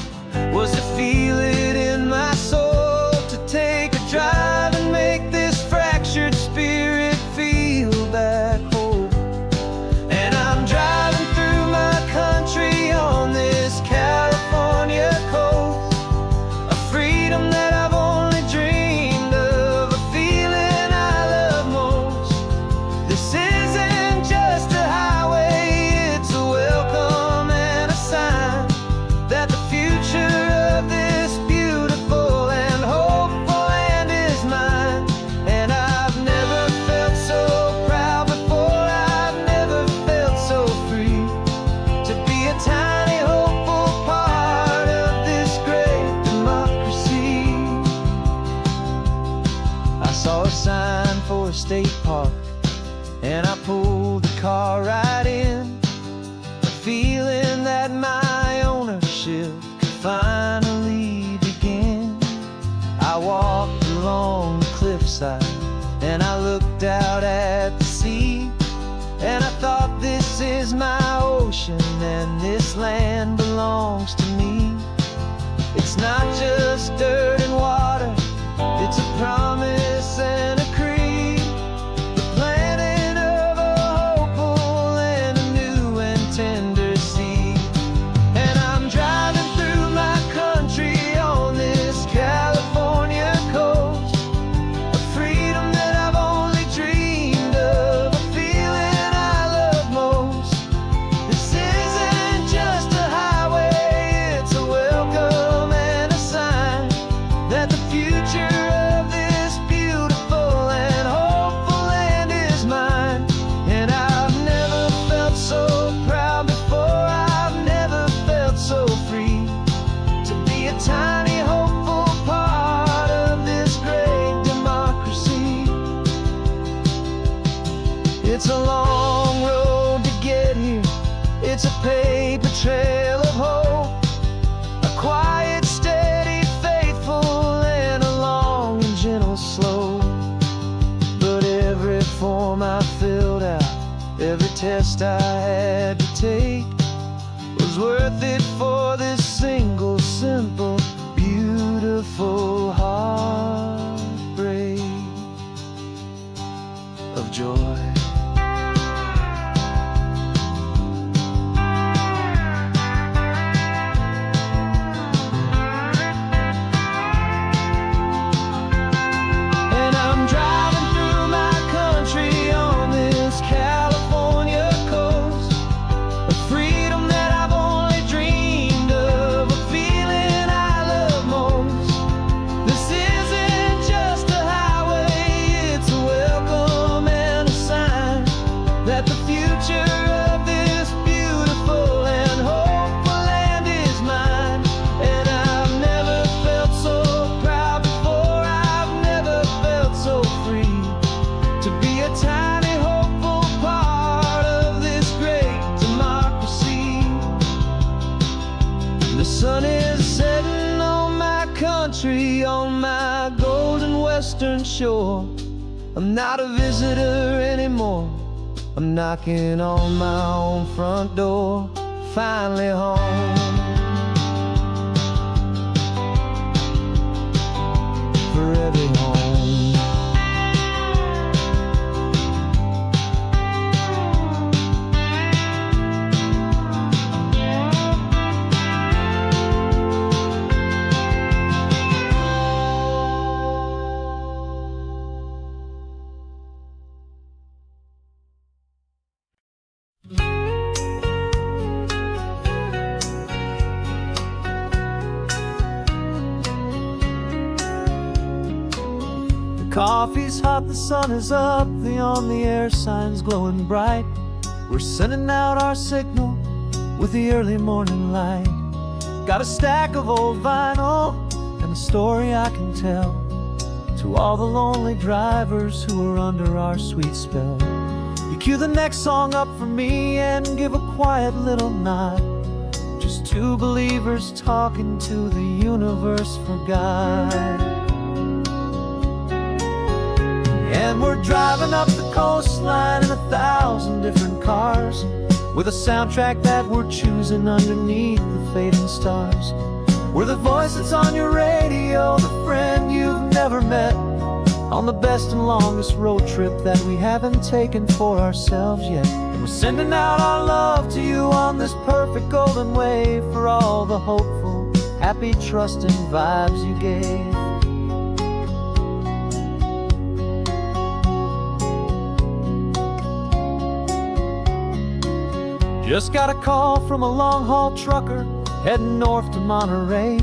was to feel it in my soul, to take a drive and make this fractured spirit feel back home. And I'm driving through my country on this California coast, a freedom that I've only dreamed of, a feeling I love most. This isn't just a highway, it's a welcome and a sign that the future of this beautiful and hopeful land is mine. And I've never felt so proud before, I've never felt so free, to be a tiny hopeful part of this great democracy. I saw a sign for a state park, and I pulled the car right in, a feeling that my ownership could finally begin. I walked along the cliffside and I looked out at the sea, and I thought, this is my ocean and this land belongs to me. It's not just dirt and water, it's a promise and a creed, the planting of a hopeful and a new and tender seed. And I'm driving through my country on this California coast, a freedom that I've only dreamed of, a feeling I love most. This isn't just a highway, it's a welcome and a sign that the future of this beautiful and hopeful land is mine. And I've never felt so proud before, I've never felt so free, to be a tiny hopeful part of this great democracy. It's a long road to get here, it's a paper trail of hope, a quiet, steady, faithful, and a long and gentle slope. But every form I filled out, every test I had to take, was worth it for this single, simple, beautiful heartbreak of joy. And I'm driving through my country on this California coast, a freedom that I've only dreamed of, a feeling I love most. This isn't just a highway, it's a welcome and a sign that the future of this beautiful and hopeful land is mine. And I've never felt so proud before, I've never felt so free, to be a tiny hopeful part of this great democracy. The sun is setting on my country, on my golden western shore. I'm not a visitor anymore, I'm knocking on my own front door, finally home. For every home. Coffee's hot, the sun is up, the on-the-air sign's glowing bright. We're sending out our signal with the early morning light. Got a stack of old vinyl and a story I can tell, To all the lonely drivers who are under our sweet spell, you cue the next song up for me and give a quiet little nod. Just two believers talking to the universe for God. And we're driving up the coastline in 1,000 different cars, with a soundtrack that we're choosing underneath the fading stars. We're the voice that's on your radio, the friend you've never met, on the best and longest road trip that we haven't taken for ourselves yet. And we're sending out our love to you on this perfect golden wave, for all the hopeful, happy, trusting vibes you gave. Just got a call from a long-haul trucker heading north to Monterey.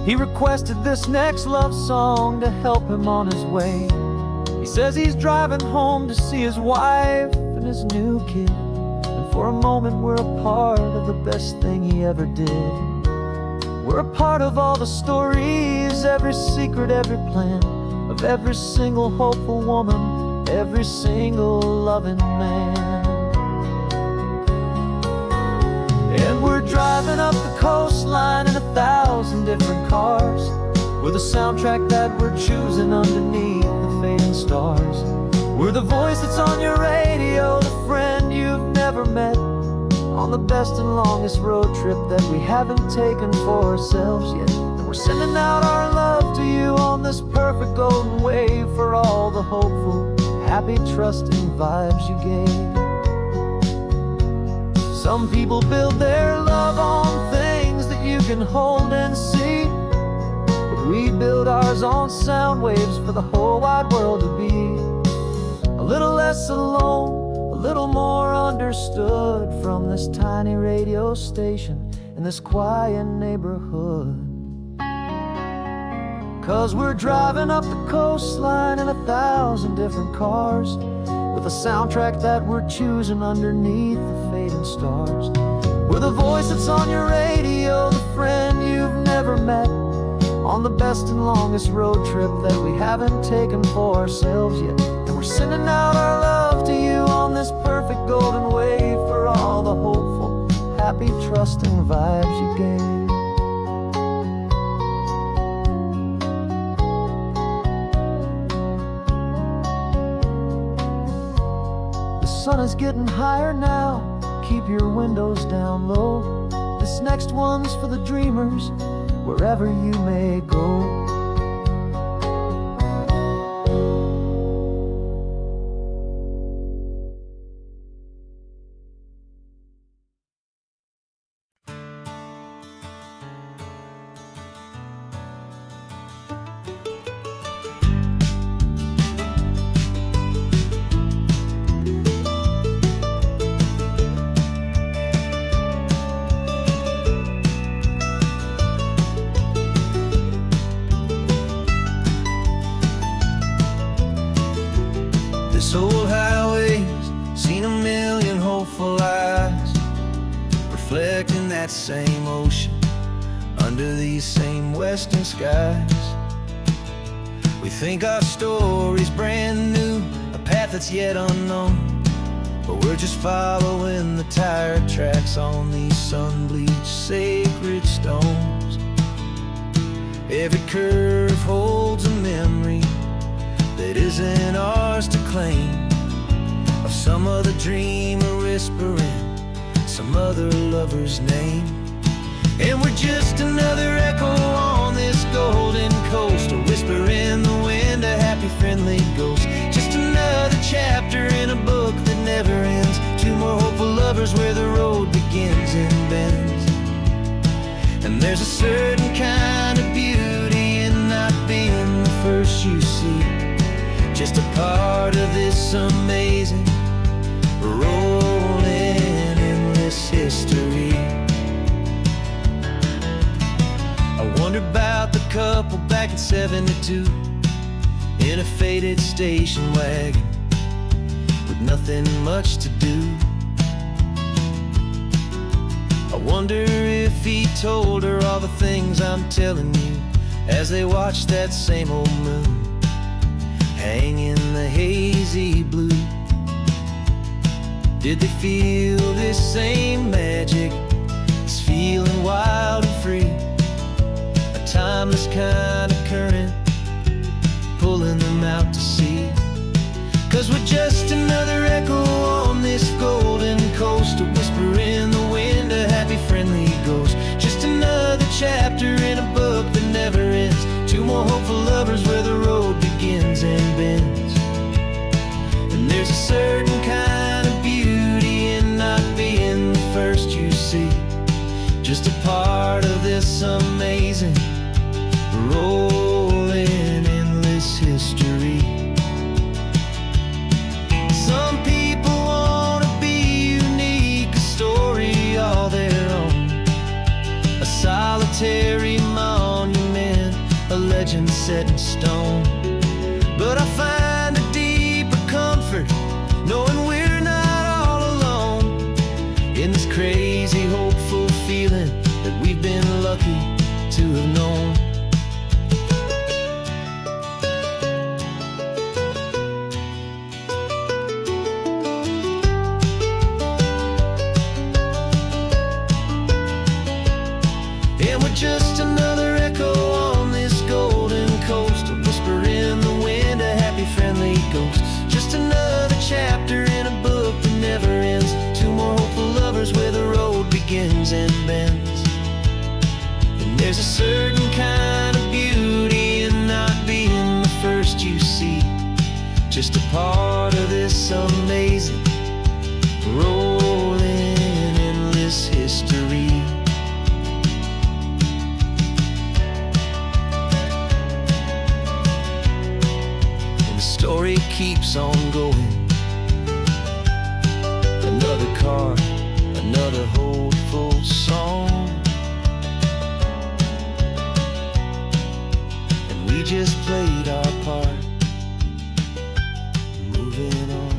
He requested this next love song to help him on his way. He says he's driving home to see his wife and his new kid, and for a moment we're a part of the best thing he ever did. We're a part of all the stories, every secret, every plan, of every single hopeful woman, every single loving man. And we're driving up the coastline in 1,000 different cars, with a soundtrack that we're choosing underneath the fading stars. We're the voice that's on your radio, the friend you've never met, on the best and longest road trip that we haven't taken for ourselves yet. And we're sending out our love to you on this perfect golden wave, for all the hopeful, happy, trusting vibes you gave. Some people build their love on things that you can hold and see, but we build ours on sound waves for the whole wide world to be a little less alone, a little more understood, from this tiny radio station in this quiet neighborhood. 'Cause we're driving up the coastline in 1,000 different cars, with a soundtrack that we're choosing underneath the fading stars. We're the voice that's on your radio, the friend you've never met, on the best and longest road trip that we haven't taken for ourselves yet. And we're sending out our love to you on this perfect golden wave, for all the hopeful, happy, trusting vibes you gave. The sun is getting higher now, keep your windows down low. This next one's for the dreamers, wherever you may go. This old highway's seen a million hopeful eyes, reflecting that same ocean under these same western skies. We think our story's brand new, a path that's yet unknown, but we're just following the tire tracks on these sun-bleached sacred stones. Every curve holds a memory that isn't ours to claim, of some other dreamer whispering some other lover's name. And we're just another echo on this golden coast, a whisper in the wind, a happy friendly ghost. Just another chapter in a book that never ends, two more hopeful lovers where the road begins and bends. And there's a certain kind of beauty in not being the first you see, just a part of this amazing, rolling, endless history. I wonder about the couple back in '72, in a faded station wagon with nothing much to do. I wonder if he told her all the things I'm telling you, as they watched that same old moon hang in the hazy blue. Did they feel this same magic, this feeling wild and free? A timeless kind of current pulling them out to sea. 'Cause we're just another echo on this golden coast, a whisper in the wind, a happy friendly ghost. Just another chapter in a book that never ends. Two more hopeful lovers where the road begins and bends. And there's a certain kind of beauty in not being the first you see. Just a part of this amazing, rolling, endless history. Some people want to be unique, a story all their own, a solitary monument, a legend set in stone. But I find a deeper comfort knowing we're not all alone in this crazy, hopeful feeling that we've been lucky to have known. And we're just another echo on this golden coast, a whisper in the wind, a happy friendly ghost. Just another chapter in a book that never ends. Two more hopeful lovers where the road begins and bends. And there's a certain kind of beauty in not being the first you see. Just a part of this amazing, rolling, endless history. Story keeps on going. Another card, another hopeful song, and we just played our part, moving on.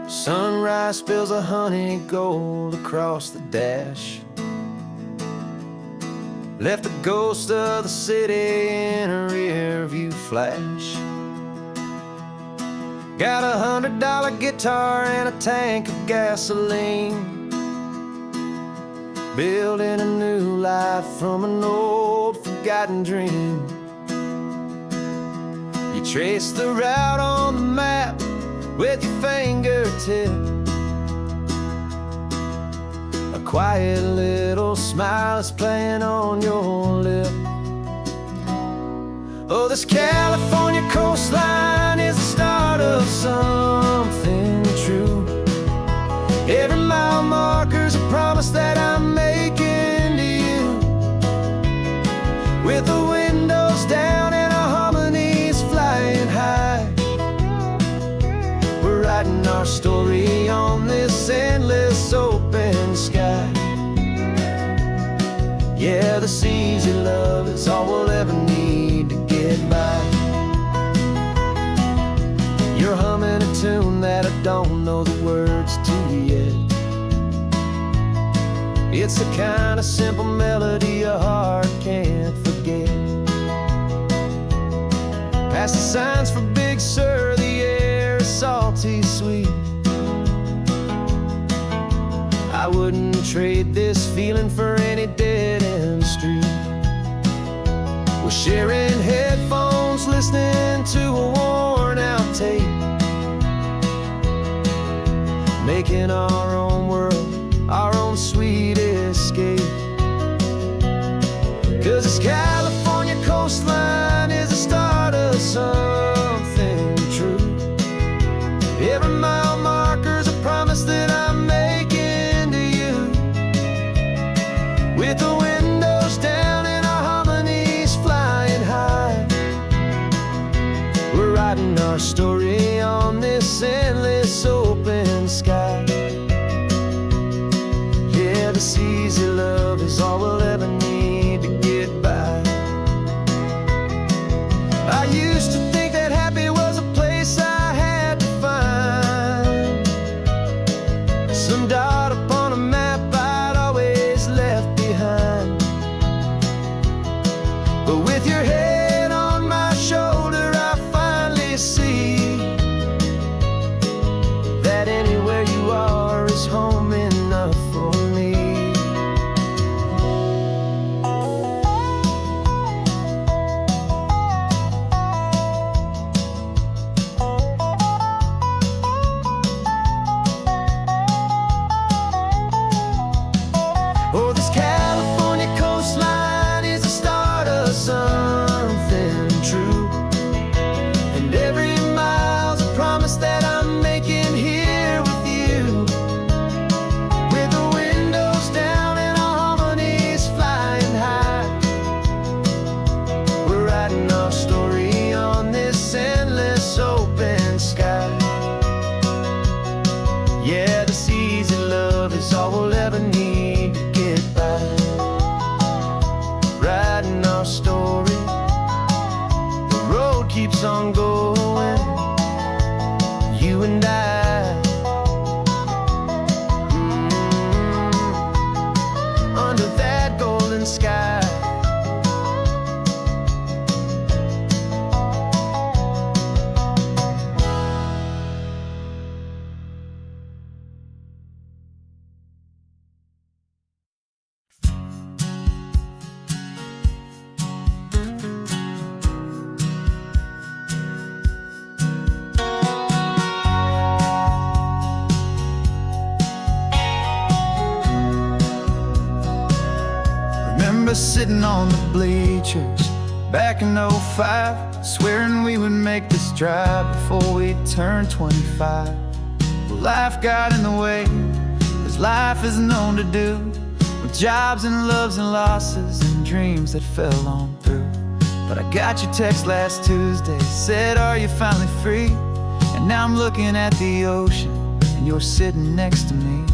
Sunrise spills a honey gold across the dash, left the ghost of the city in a rear view flash. Got a $100 guitar and a tank of gasoline, building a new life from an old forgotten dream. You trace the route on the map with your fingertip, a quiet little smile is playing on your lip. Oh, this California coastline is the start of something true. Every mile marker's a promise that I'm making to you, with the windows down and our harmonies flying high. Writing our story on this endless open sky. Yeah, this easy love is all we'll ever need to get by. You're humming a tune that I don't know the words to yet. It's the kind of simple melody a heart can't forget. Past the signs for Big Sur, the air is salty sweet. I wouldn't trade this feeling for any dead-end street. We're sharing headphones, listening to a worn-out tape, making our own world, our own sweet escape. 'Cause this California coastline is the start of something true. Every mile marker's a promise that I'm making to you, with the windows down and our harmonies flying high. We're writing our story on this endless open sky. promise that I'm making here with you. With the windows down and our harmonies flying high, we're writing our story on this endless open sky. Yeah, this easy love is all we'll ever need to get by. Writing our story, the road keeps on going, you and I, under that golden sky. Remember sitting on the bleachers back in '05, swearing we would make this drive before we turned 25. Well, life got in the way, as life is known to do, with jobs and loves and losses and dreams that fell on through. But I got your text last Tuesday, said, are you finally free? And now I'm looking at the ocean, and you're sitting next to me.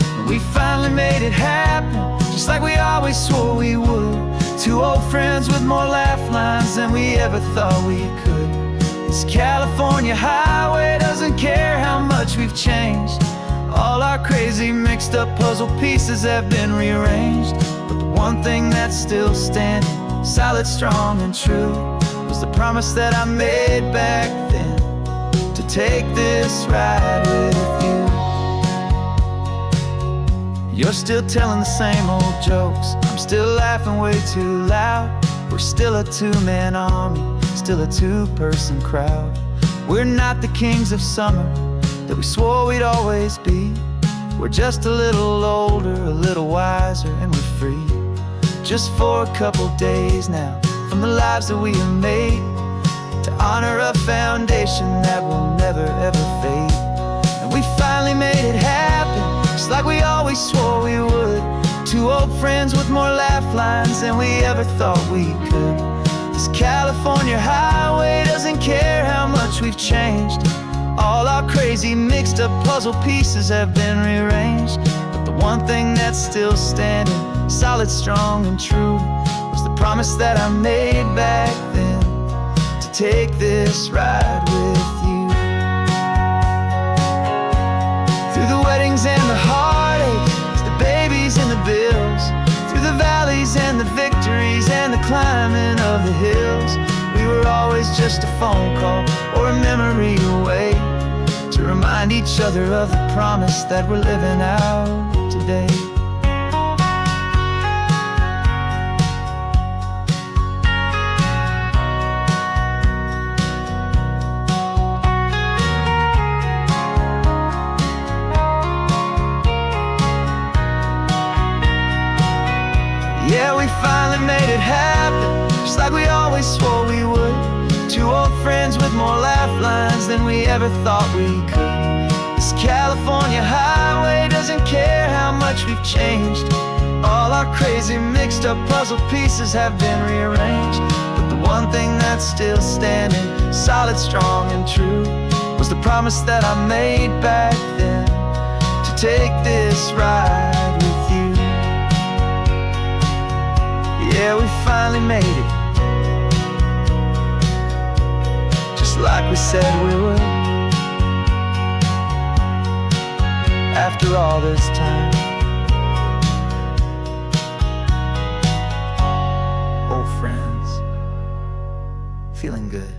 And we finally made it happen, just like we always swore we would. Two old friends with more laugh lines than we ever thought we could. This California highway doesn't care how much we've changed. All our crazy mixed up puzzle pieces have been rearranged. But the one thing that's still standing, solid, strong, and true, was the promise that I made back then, to take this ride with you. You're still telling the same old jokes, I'm still laughing way too loud. We're still a two-man army, still a two-person crowd. We're not the kings of summer that we swore we'd always be. We're just a little older, a little wiser, and we're free. Just for a couple days now, from the lives that we have made, to honor a foundation that will never ever fade. And we finally made it happen, just like we always swore we would. Two old friends with more laugh lines than we ever thought we could. This California highway doesn't care how much we've changed. All our crazy mixed up puzzle pieces have been rearranged. But the one thing that's still standing, solid, strong, and true, was the promise that I made back then, to take this ride with you. Through the weddings and the heartaches, the babies and the bills, through the valleys and the victories and the climbing of the hills, we were always just a phone call or a memory away, to remind each other of the promise that we're living out today. Yeah, we finally made it happen, just like we always swore we would. Two old friends with more laugh lines than we ever thought we could. This California highway doesn't care how much we've changed. All our crazy mixed up puzzle pieces have been rearranged. But the one thing that's still standing, solid, strong, and true, was the promise that I made back then, to take this ride with you. Yeah, we finally made it, just like we said we would. After all this time, old friends, feeling good.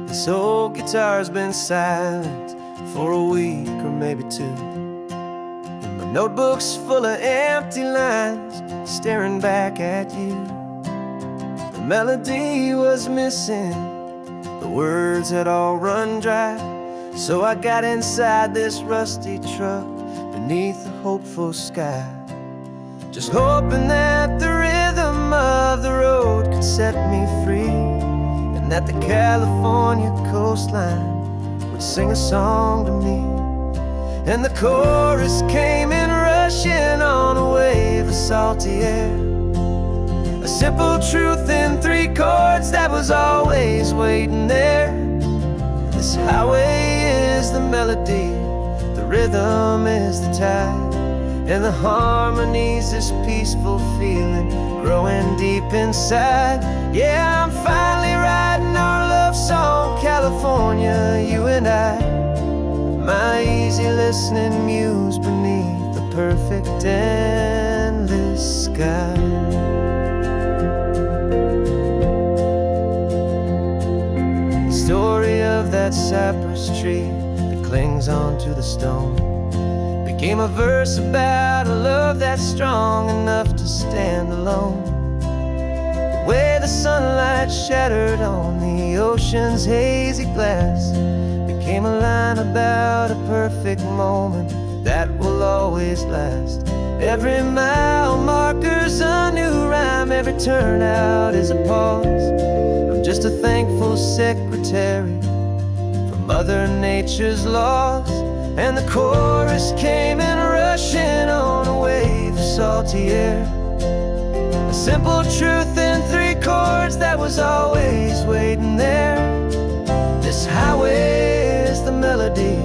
This old guitar's been silent for a week or maybe two, and my notebook's full of empty lines staring back at you. The melody was missing, the words had all run dry, So I got inside this rusty truck beneath the hopeful sky, just hoping that the rhythm of the road could set me free, and that the California coastline would sing a song to me. And the chorus came in rushing on a wave of salty air, a simple truth in 3 chords that was always waiting there. This highway is the melody, the rhythm is the tide, and the harmony's this peaceful feeling growing deep inside. Yeah, I'm finally writing our love song, California, you and I, my easy listening muse beneath the perfect endless sky. Story of that cypress tree that clings onto the stone became a verse about a love that's strong enough to stand alone. The way the sunlight shattered on the ocean's hazy glass became a line about a perfect moment that will always last. Every mile marker's a new rhyme, every turnout is a pause. I'm just a thankful secretary for Mother Nature's laws. And the chorus came in rushing on a wave of salty air, a simple truth in 3 chords that was always waiting there. This highway is the melody,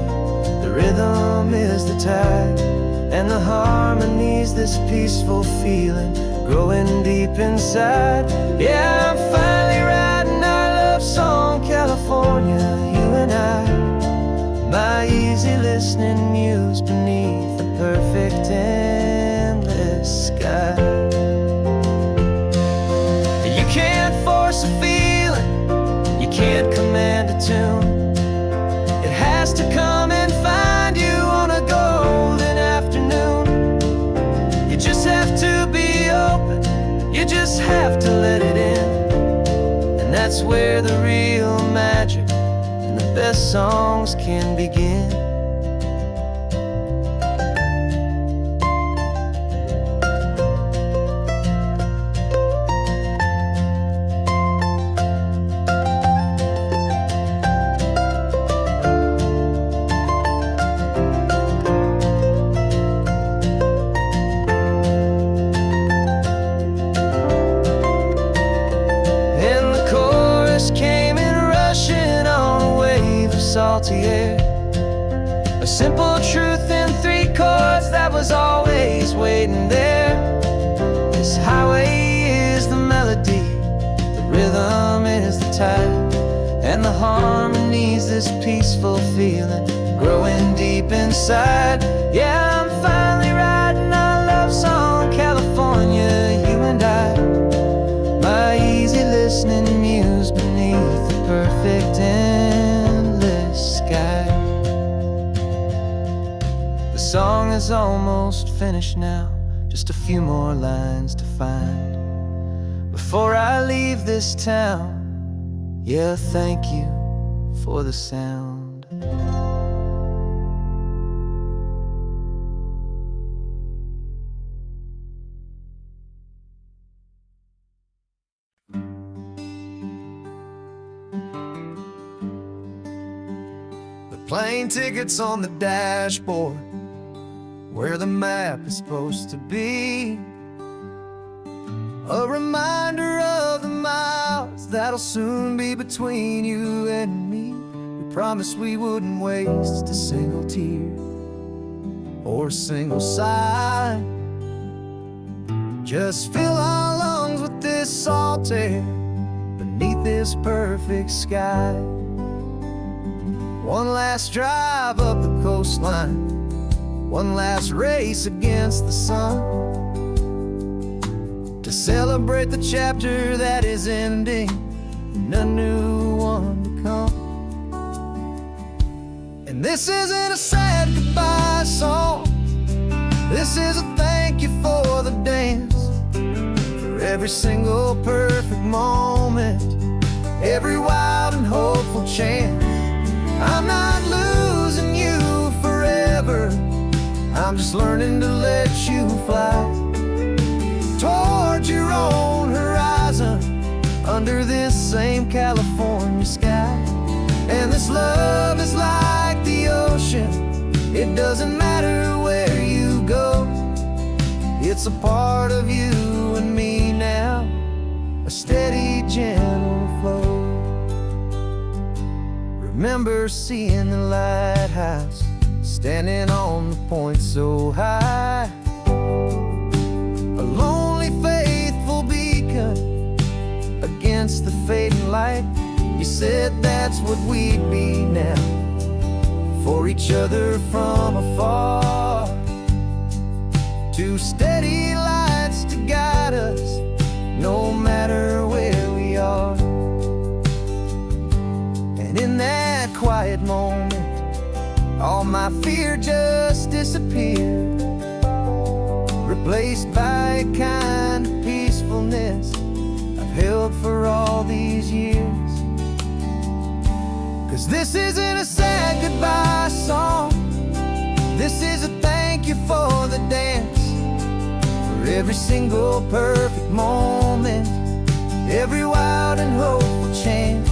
the rhythm is the tide, and the harmony's this peaceful feeling growing deep inside. Yeah, I'm finally writing our love song, California, you and I, my easy listening muse beneath the perfect endless sky. You can't force a feeling, you can't command a tune. It has to come and find you on a golden afternoon. You just have to be open, you just have to let it in, and that's where the real magic and the best songs can begin. Salty air, a simple truth in 3 chords that was always waiting there. This highway is the melody, the rhythm is the tide, and the harmony's this peaceful feeling growing deep inside. Yeah, I'm finally writing our love song, California, you and I, my easy listening muse beneath the perfect endless sky. The song is almost finished now, just a few more lines to find before I leave this town. Yeah, thank you for the sound. Plane tickets on the dashboard, where the map is supposed to be, a reminder of the miles that'll soon be between you and me. We promised we wouldn't waste a single tear or a single sigh. Just fill our lungs with this salt air beneath this perfect sky. One last drive up the coastline, one last race against the sun, to celebrate the chapter that is ending and a new one to come. And this isn't a sad goodbye song, this is a thank you for the dance, for every single perfect moment, every wild and hopeful chance. I'm not losing I'm just learning to let you fly towards your own horizon under this same California sky. And this love is like the ocean, it doesn't matter where you go. It's a part of you and me now, a steady, gentle flow. Remember seeing the lighthouse, standing on the point so high, a lonely, faithful beacon against the fading light. You said that's what we'd be now, for each other from afar. Two steady lights to guide us, no matter where we are. And in that quiet moment, all my fear just disappeared, replaced by a kind of peacefulness I've held for all these years. 'Cause this isn't a sad goodbye song, this is a thank you for the dance, for every single perfect moment, every wild and hopeful chance.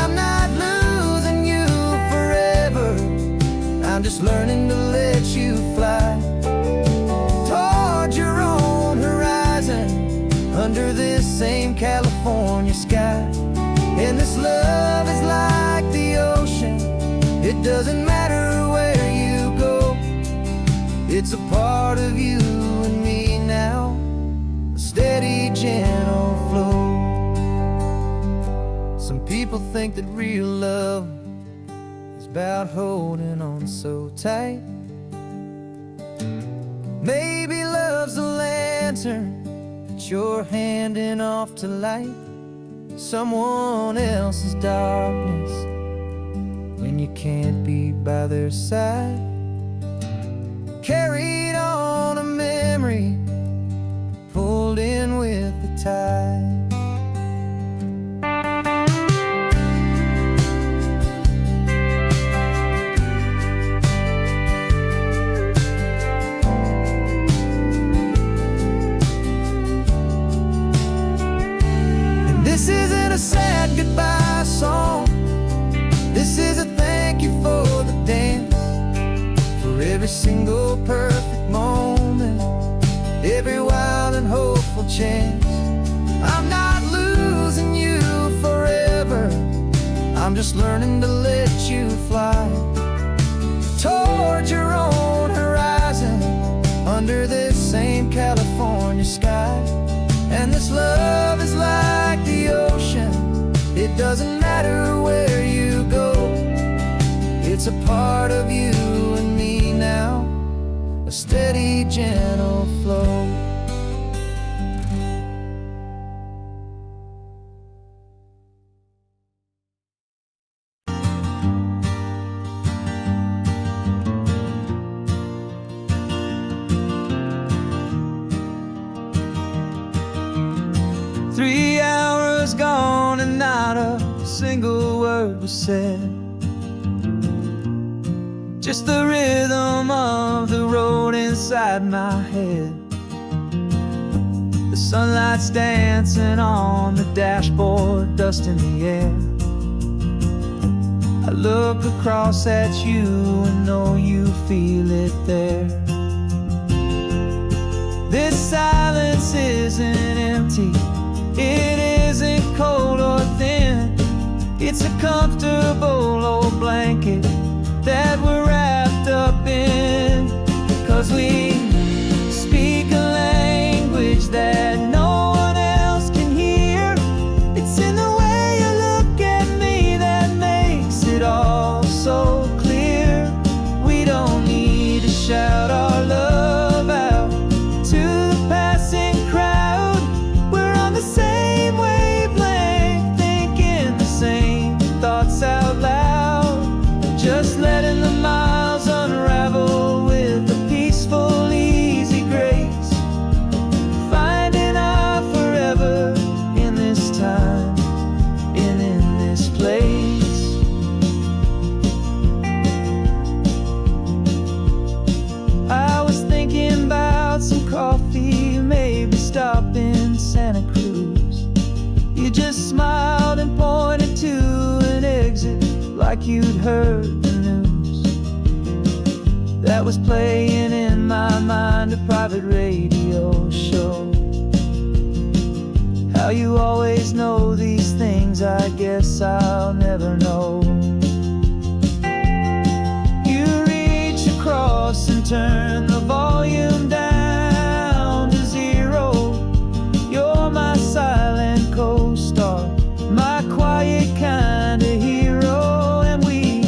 I'm not losing you forever, I'm just learning to let you fly towards your own horizon under this same California sky. And this love is like the ocean, it doesn't matter where you go. It's a part of you and me now, a steady, gentle flow. Some people think that real love is about holding on so tight. Maybe love's a lantern that you're handing off to light someone else's darkness when you can't be by their side. Carried on a memory, pulled in with the tide. This isn't a sad goodbye song, this is a thank you for the dance, for every single perfect moment, every wild and hopeful chance. I'm not losing you forever, I'm just learning to let you fly towards your own horizon under this same California sky. And this love is like the ocean, it doesn't matter where you go. It's a part of you and me now, a steady, gentle flow. Gone and not a single word was said, just the rhythm of the road inside my head. The sunlight's dancing on the dashboard, dust in the air. I look across at you and know you feel it there. This silence isn't empty, it isn't cold or thin, it's a comfortable old blanket that we're wrapped up in. 'Cause we speak a language that no one else can hear. It's in the way you look at me that makes it all so clear. We don't need to shout our love out to the passing crowd, we're on the same wavelength, thinking the same thoughts out loud, just letting the miles unravel with a peaceful, easy grace, finding our forever in this time and in this place. I just smiled and pointed to an exit, like you'd heard the news. That was playing in my mind, a private radio show. How you always know these things, I guess I'll never know. You reach across and turn the volume down to 0. You're my silent co-star, my quiet kind of hero. And we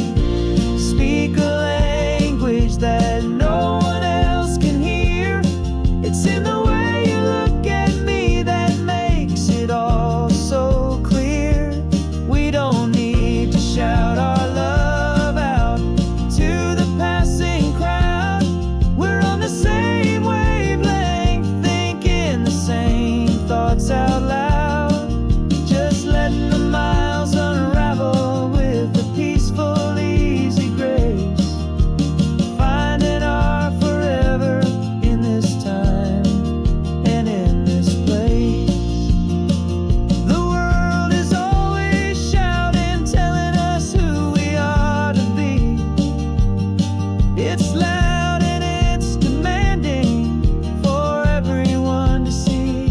speak a language that no one else can hear. It's in the way you look at me that makes it all so clear. We don't need to shout our love out to the passing crowd. We're on the same wavelength, thinking the same thoughts out loud. Just letting the miles unravel with a peaceful, easy grace. Finding our forever in this time and in this place. The world is always shouting, telling us who we are to be. It's loud and it's demanding for everyone to see.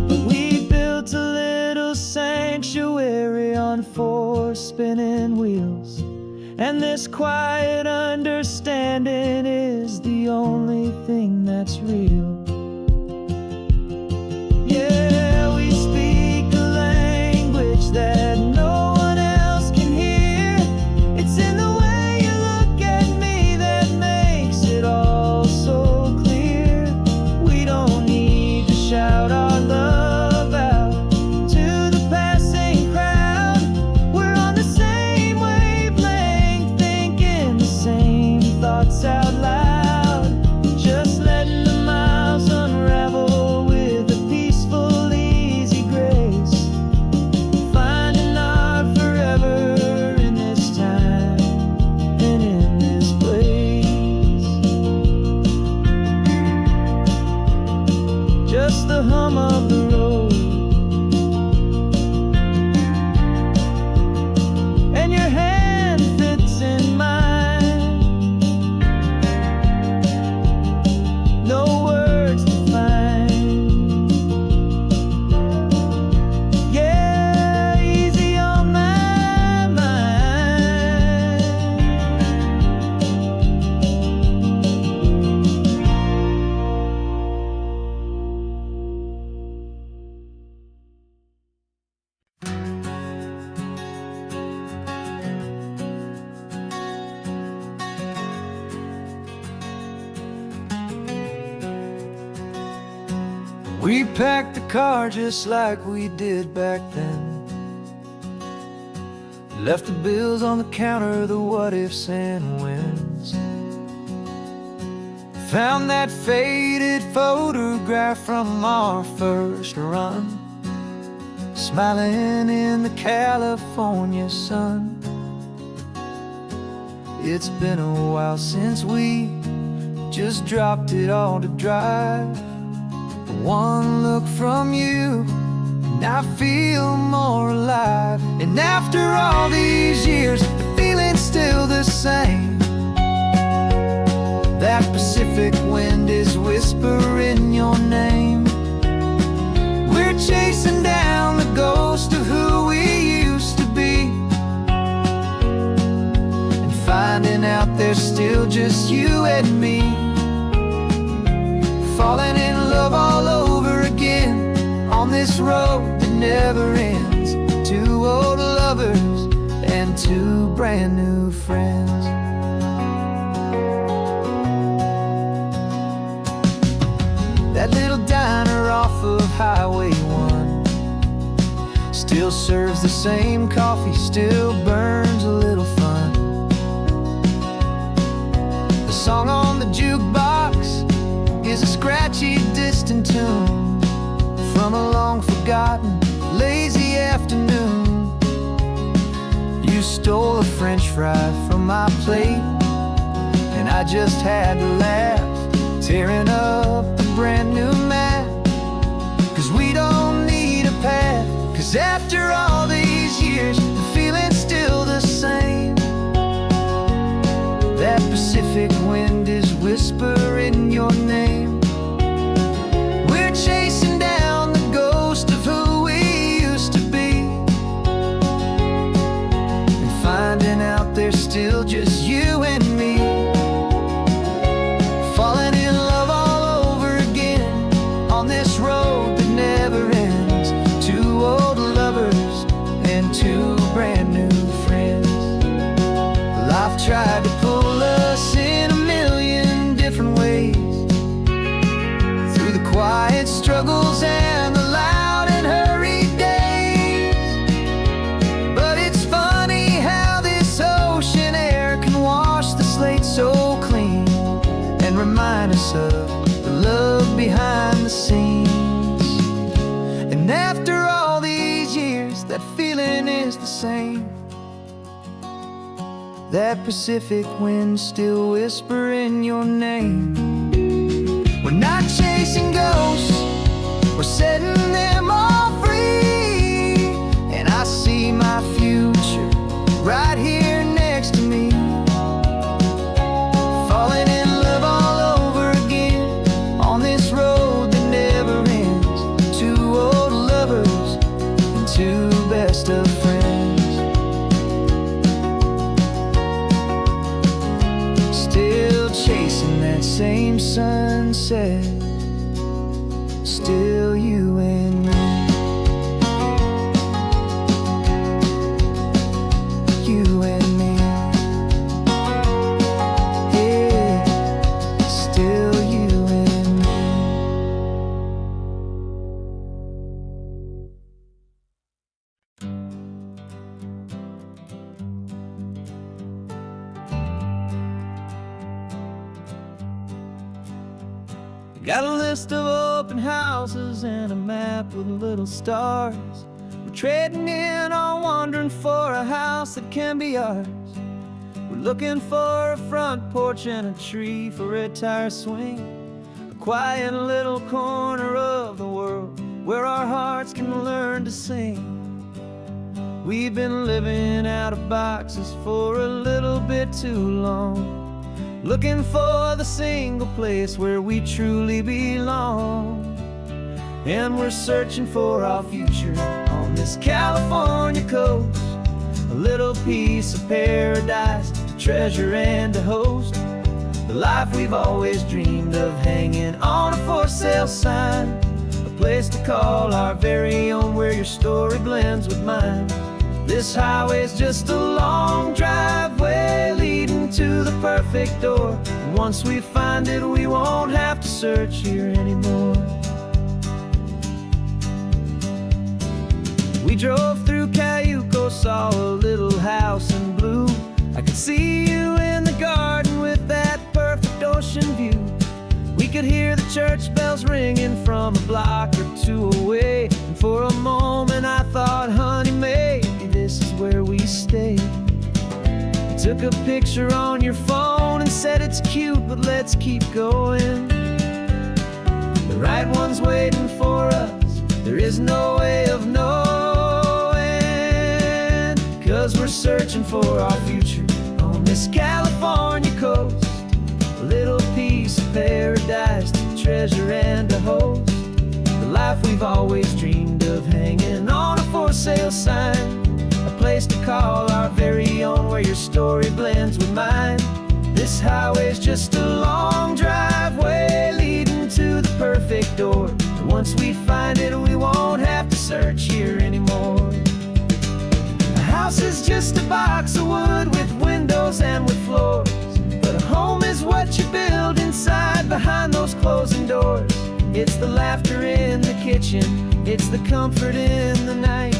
But we built a little sanctuary on 4 spinning wheels, and this quiet understanding is the only thing that's real. Yeah, we speak a language that no one else can hear. It's in the way you look at me that makes it all so clear. We don't need to shout our love out to the passing crowd. We're on the same wavelength, thinking the same thoughts out loud. Just letting the miles unravel with a peaceful, easy grace. Finding our forever in this time and in this place. Just the hum of the road and your hand fits in mine. No words to find. Yeah, easy on my mind. We packed the car just like we did back then. Left the bills on the counter, the what ifs and whens. Found that faded photograph from our first run, smiling in the California sun. It's been a while since we just dropped it all to drive. One look from you and I feel more alive. And after all these years, the feeling's still the same. That Pacific wind is whispering your name. We're chasing down the ghost of who we used to be, and finding out there's still just you and me. Falling in love all over again on this road that never ends. 2 old lovers and 2 brand new friends. That little diner off of Highway 1 still serves the same coffee, still burns a little fun. The song on the jukebox is a scratchy, distant tune from a long-forgotten, lazy afternoon. You stole a French fry from my plate, and I just had to laugh, tearing up the brand new map. 'Cause we don't need a path, 'cause 'Cause after all these years, the feeling's still the same. That Pacific wind is whispering your name. We're chasing down the ghost of who we used to be, and finding out there's still just you and me. Falling in love all over again on this road that never ends. Two old lovers and two brand new friends. Life tried to pull us in a million different ways, through the quiet struggles and the loud and hurried days. But it's funny how this ocean air can wash the slate so clean, and remind us of the love behind the scenes. And after all these years, that feeling is the same. That Pacific wind still whispering your name. We're not chasing ghosts, we're setting them all free. And I see my future right here next to me, falling in love all over again on this road that never ends. Two old lovers and two best of friends. Still chasing that same sunset, still you and me. You and me. Yeah, still you and me. Got a list of open houses and a map with little stars. We're trading in on wandering for a house that can be ours. We're looking for a front porch and a tree for a tire swing, a quiet little corner of the world where our hearts can learn to sing. We've been living out of boxes for a little bit too long, looking for the single place where we truly belong. And we're searching for our future on this California coast, a little piece of paradise to treasure and to host, the life we've always dreamed of, hanging on a for sale sign, a place to call our very own where your story blends with mine. This highway's just a long driveway leading to the perfect door, and once we find it, we won't have to search here anymore. We drove through Cayuco, saw a little house in blue. I could see you in the garden with that perfect ocean view. We could hear the church bells ringing from a block or two away, and for a moment I thought, honey, maybe this is where we stay. You took a picture on your phone and said it's cute, but let's keep going. The right one's waiting for us, there is no way of knowing, 'cause we're searching for our future on this California coast, a little piece of paradise to treasure and to host, the life we've always dreamed of, hanging on a for sale sign, a place to call our very own where your story blends with mine. This highway's just a long driveway leading to the perfect door, and once we find it, we won't have to search here anymore. A house is just a box of wood with windows and with floors, but a home is what you build inside behind those closing doors. It's the laughter in the kitchen, it's the comfort in the night,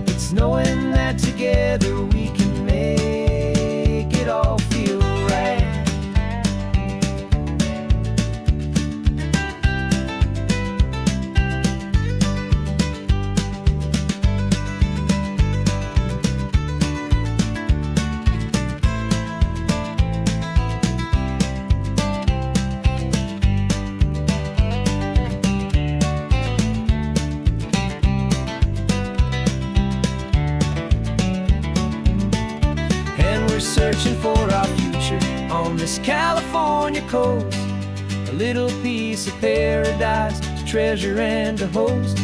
it's knowing that together we can make it all feel right. on this California coast. A little piece of paradise to treasure and to host.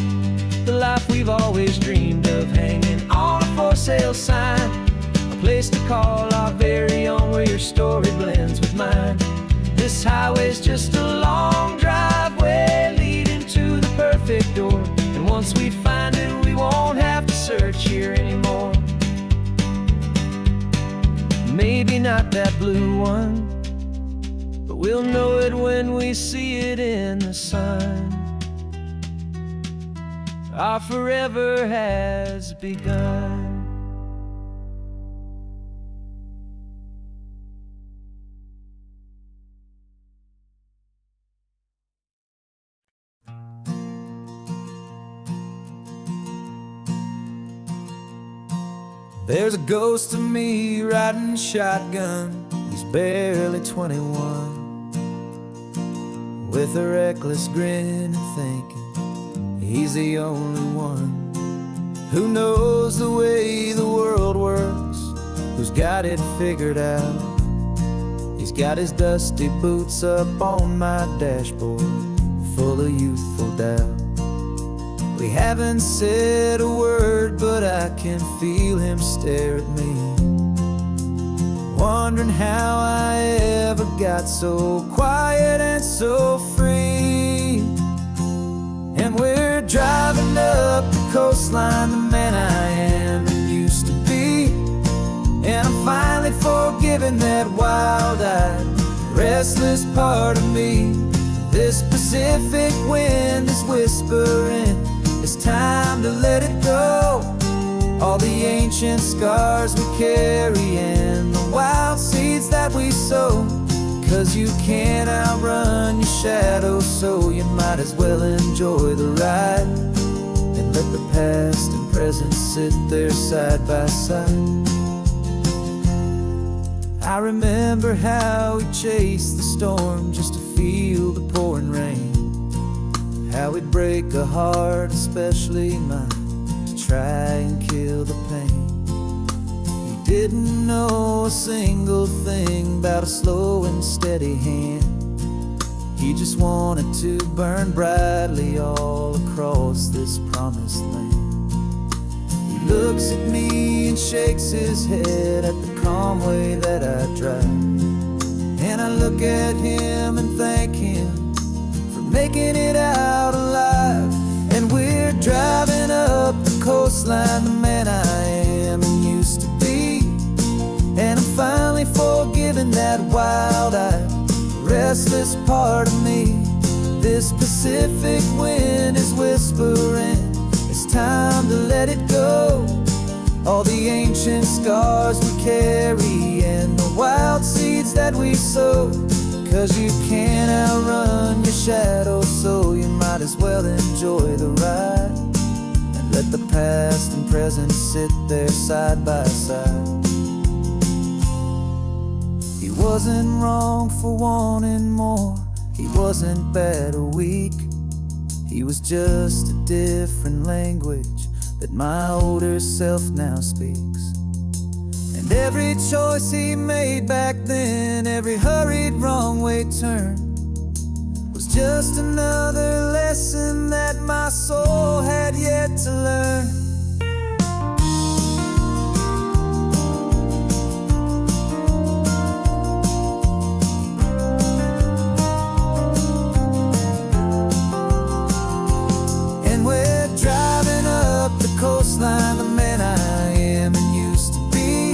The life we've always dreamed of, hanging on a for sale sign. A place to call our very own, where your story blends with mine. This highway's just a long driveway leading to the perfect door. And once we find it, we won't have to search here anymore. Maybe not that blue one, but we'll know it when we see it in the sun. Our forever has begun. There's a ghost of me riding shotgun. He's barely 21, with a reckless grin and thinking he's the only one who knows the way the world works, who's got it figured out. He's got his dusty boots up on my dashboard, full of youthful doubt. We haven't said a word, but I can feel him stare at me, wondering how I ever got so quiet and so free. And we're driving up the coastline, the man I am and used to be. And I'm finally forgiving that wild-eyed, restless part of me. This Pacific wind is whispering, it's time to let it go. All the ancient scars we carry and the wild seeds that we sow. 'Cause you can't outrun your shadow, so you might as well enjoy the ride and let the past and present sit there side by side. I remember how we chased the storm just to feel the pouring rain, how we'd break a heart, especially mine, to try and kill the pain. He didn't know a single thing about a slow and steady hand. He just wanted to burn brightly all across this promised land. He looks at me and shakes his head at the calm way that I drive, and I look at him and thank him for making it out alive. And we're driving up the coastline, the man I am and used to be. And I'm finally forgiving that wild-eyed, restless part of me. This Pacific wind is whispering, it's time to let it go. All the ancient scars we carry and the wild seeds that we sow. 'Cause you can't outrun your shadow, so you might as well enjoy the ride and let the past and present sit there side by side. He wasn't wrong for wanting more, he wasn't bad or weak. He was just a different language that my older self now speaks. And every choice he made back then, every hurried wrong way turn, was just another lesson that my soul had yet to learn. And we're driving up the coastline, the man I am and used to be.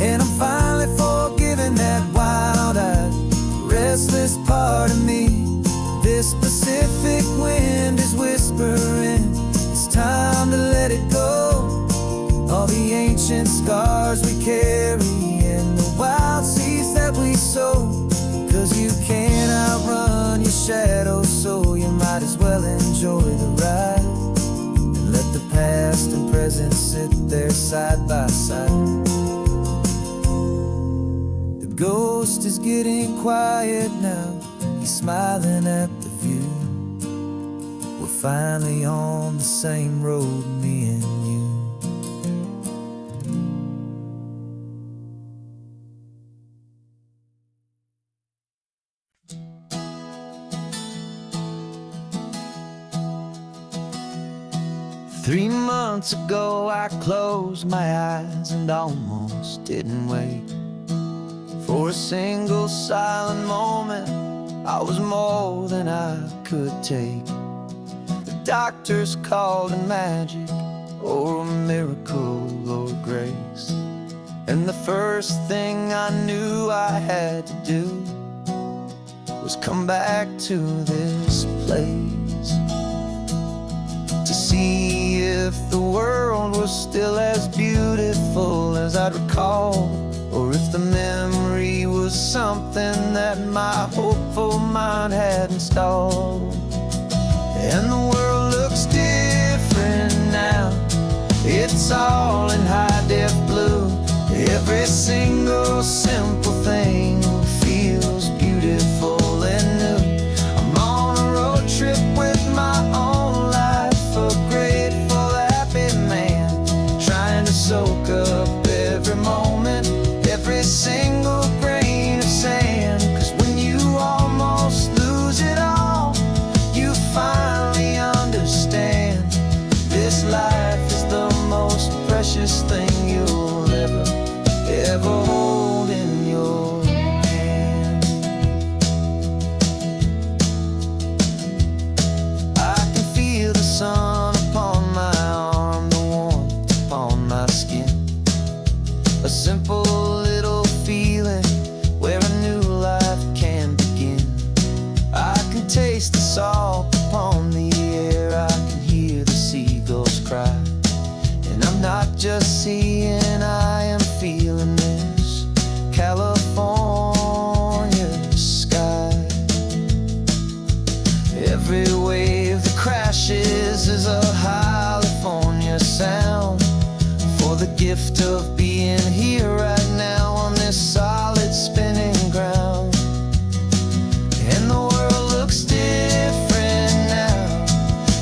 And I'm finally forgiving that wild-eyed, restless part of me. This Pacific wind is whispering, it's time to let it go. All the ancient scars we carry and the wild seeds that we sow. 'Cause you can't outrun your shadow, so you might as well enjoy the ride and let the past and present sit there side by side. The ghost is getting quiet now, he's smiling at the view. We're finally on the same road, me and you. 3 months ago I closed my eyes and almost didn't wake. For a single silent moment, I was more than I could take. The doctors called it magic, or a miracle, or grace. And the first thing I knew I had to do was come back to this place, to see if the world was still as beautiful as I'd recall, or if the memory was something that my hopeful mind had installed. And the world looks different now, it's all in high-def blue. Every single simple thing feels beautiful and new. I'm on a road trip with my own life, a grateful, happy man, trying to soak up every moment, every single grain of sand. 'Cause when you almost lose it all, you finally understand this life is the most precious thing you'll ever hold in your hand. I can feel the sun upon my arm, the warmth upon my skin, a simple little feeling where a new life can begin. I can taste the salt upon the air, I can hear the seagulls cry, and I'm not just seeing, I am feeling this California sky. Every wave that crashes is a California sound, for the gift of being here right now on this solid spinning ground. And the world looks different now,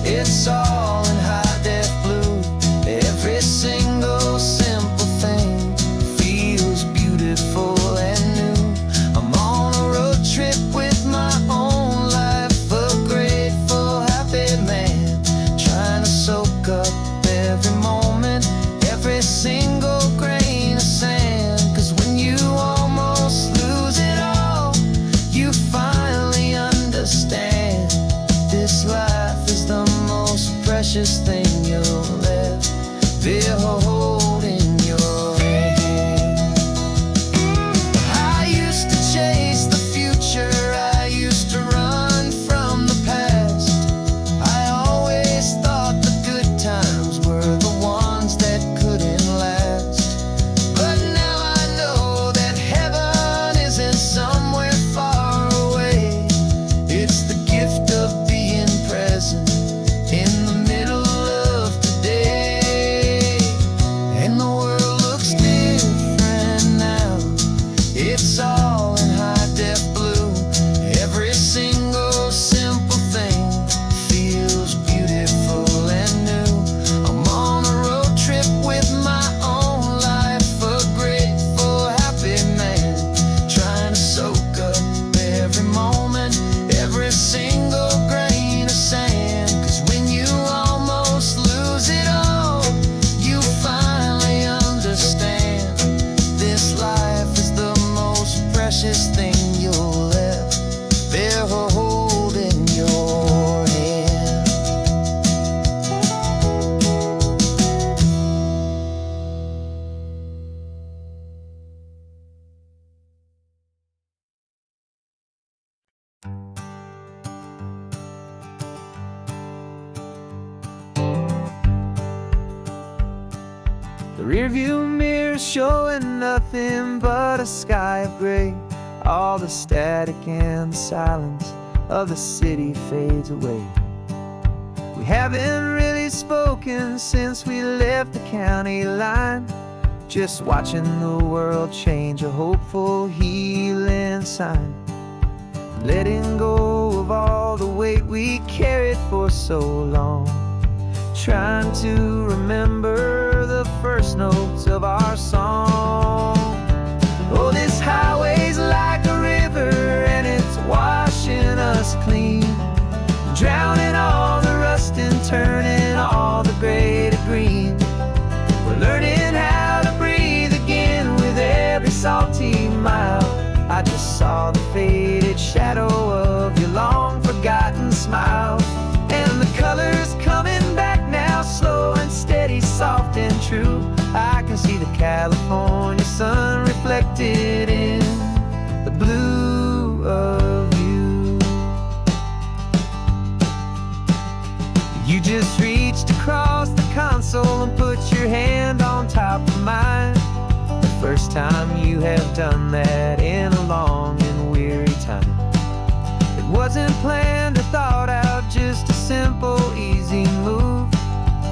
it's all in high-def blue. Every single simple thing feels beautiful and new. I'm on a road trip with my own life, a grateful, happy man, trying to soak up every moment, every single grain of sand. 'Cause when you almost lose it all, you finally understand this life is the most precious thing you'll ever hold in your hand. I used to chase the future, I used to run from the past. I always thought the good times were the ones that couldn't last. But now I know that heaven isn't somewhere far away. It's the gift of being present in the middle of today. And the world looks different now, it's all in high-def blue. Every single simple thing feels beautiful and new. I'm on a road trip with my own life, a grateful, happy man, trying to soak up every moment, every single grain of sand. 'Cause when you almost lose it all, you finally understand this life is the most precious thing you'll ever hold in your hand. The rearview mirror showing nothing but a sky of gray. All the static and the silence of the city fades away. We haven't really spoken since we left the county line, just watching the world change, a hopeful healing sign. Letting go of all the weight we carried for so long, trying to remember the first notes of our song. Oh, this highway's like a river and it's washing us clean, drowning all the rust and turning all the gray true. I can see the California sun reflected in the blue of you. You just reached across the console and put your hand on top of mine. The first time you have done that in a long and weary time. It wasn't planned or thought out, just a simple, easy move.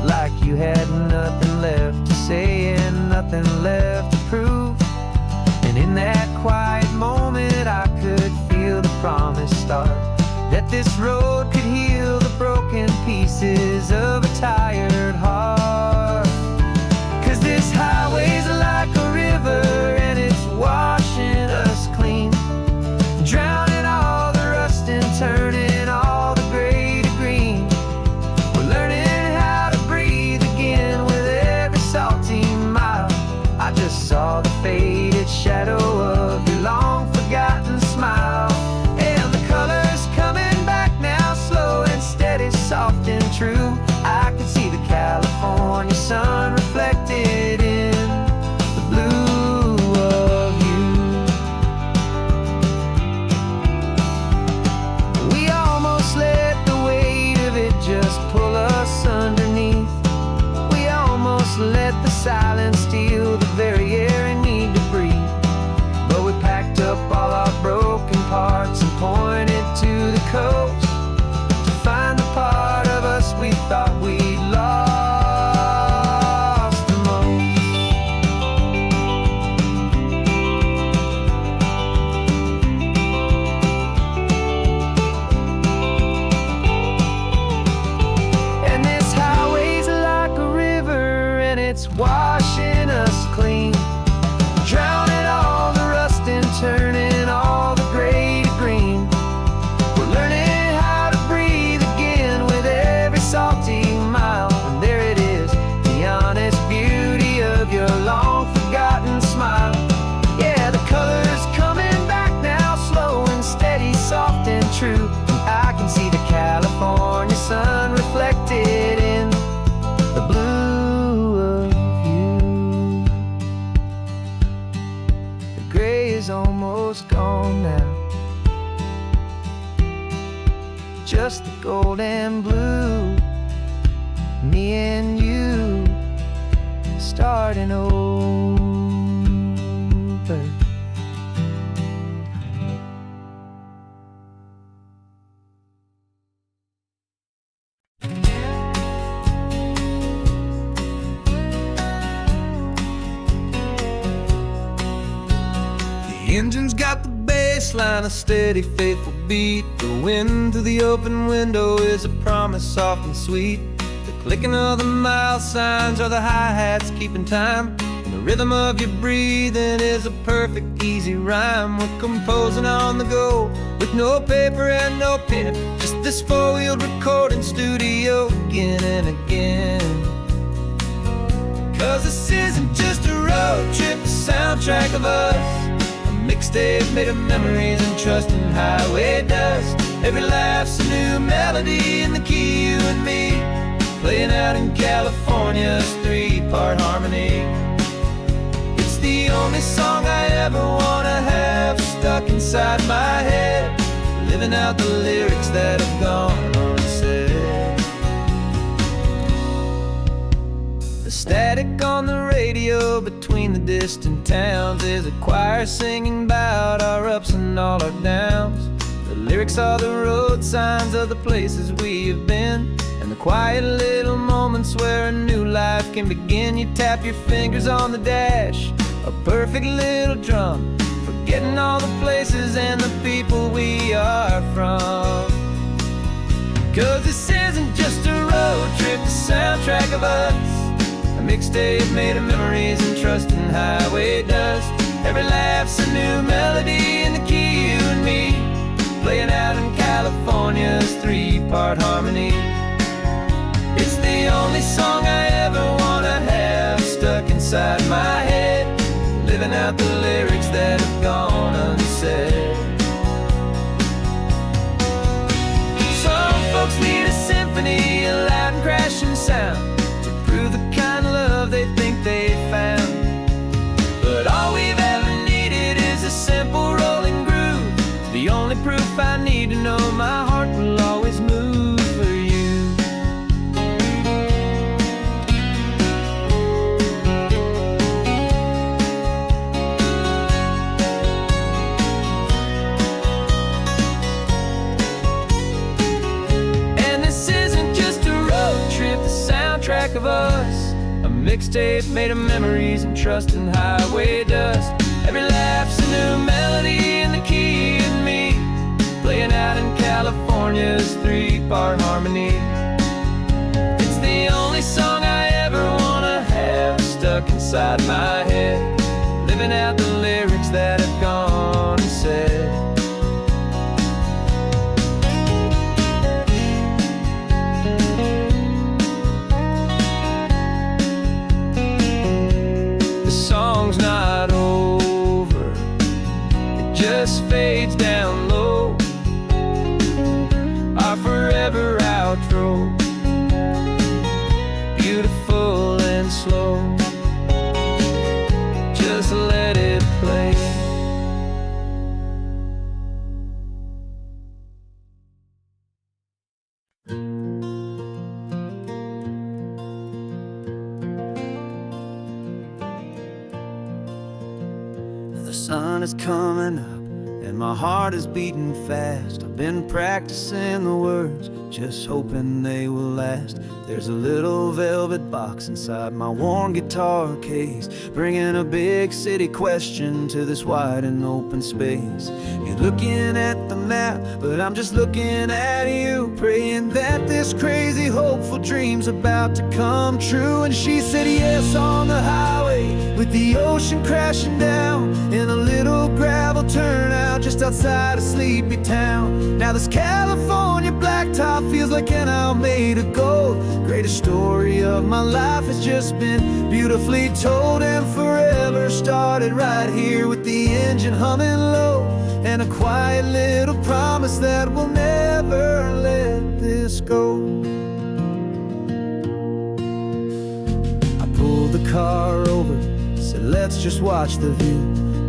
Like you had nothing left to say and nothing left to prove. And in that quiet moment I could feel the promise start, that this road could heal the broken pieces of a tired heart. 'Cause this highway's like a river and it's washing us clean, drowning all the rust and turning all the gray to green. We're learning how to breathe again with every salty mile. I just saw the faded shadow of your long forgotten smile. And the colors coming back now, slow and steady, soft and true. I can see the California sun reflected in the blue of you. We almost let the weight of it just pull us underneath. We almost let the silence steal the very air we need to breathe. But we packed up all our broken parts and pointed to the coast to find the part of us we thought we'd lost the most. And this highway's like a river and it's washing us clean, drowning all the rust and turning all the gray to green. We're learning how to breathe again with every salty mile. And there it is, the honest beauty of your long forgotten smile. Yeah, the colors coming back now, slow and steady, soft and true. And I can see the California sun reflected in the blue of you. The gray is almost gone now, just the gold and blue. Me and you starting over. The engine's got the bass line, a steady, faithful beat. The wind through the open window is a promise, soft and sweet. The clicking of the mile signs are the hi-hats keeping time, and the rhythm of your breathing is a perfect, easy rhyme. We're composing on the go with no paper and no pen, just this four-wheeled recording studio again and again. 'Cause this isn't just a road trip, the soundtrack of us, mixtape made of memories and trust in highway dust. Every laugh's a new melody in the key, you and me, playing out in California's three-part harmony. It's the only song I ever wanna have stuck inside my head, living out the lyrics that have gone unsaid. The static on the radio between the distant towns is a choir singing about our ups and all our downs. The lyrics are the road signs of the places we have been, and the quiet little moments where a new life can begin. You tap your fingers on the dash, a perfect little drum, forgetting all the places and the people we are from. 'Cause this isn't just a road trip, the soundtrack of us, a mixtape made of memories and trust in highway dust. Every laugh's a new melody in the key, you and me, playing out in California's three-part harmony. It's the only song I ever wanna have stuck inside my head, living out the lyrics that have gone unsaid. Some folks need a symphony, a loud and crashing sound, to prove the kind of love they think the only proof I need to know my heart will always move for you. And this isn't just a road trip, the soundtrack of us, a mixtape made of memories and trust and highway dust. Every laugh's a new melody in the key and me, playing out in California's three-part harmony. It's the only song I ever wanna have stuck inside my head, living out the lyrics that have gone and said. Song's not over, it just fades down low, our forever outro, beautiful and slow, just let it play. The sun is coming up and my heart is beating fast. I've been practicing the words, just hoping they will last. There's a little velvet box inside my worn guitar case, bringing a big city question to this wide and open space. You're looking at the map, but I'm just looking at you, praying that this crazy hopeful dream's about to come true. And she said yes on the highway, with the ocean crashing down, in a little gravel turnout just outside a sleepy town. Now this California blacktop feels like an owl made of gold. Greatest story of my life has just been beautifully told, and forever started right here with the engine humming low, and a quiet little promise that we'll never let this go. I pulled the car over, said let's just watch the view.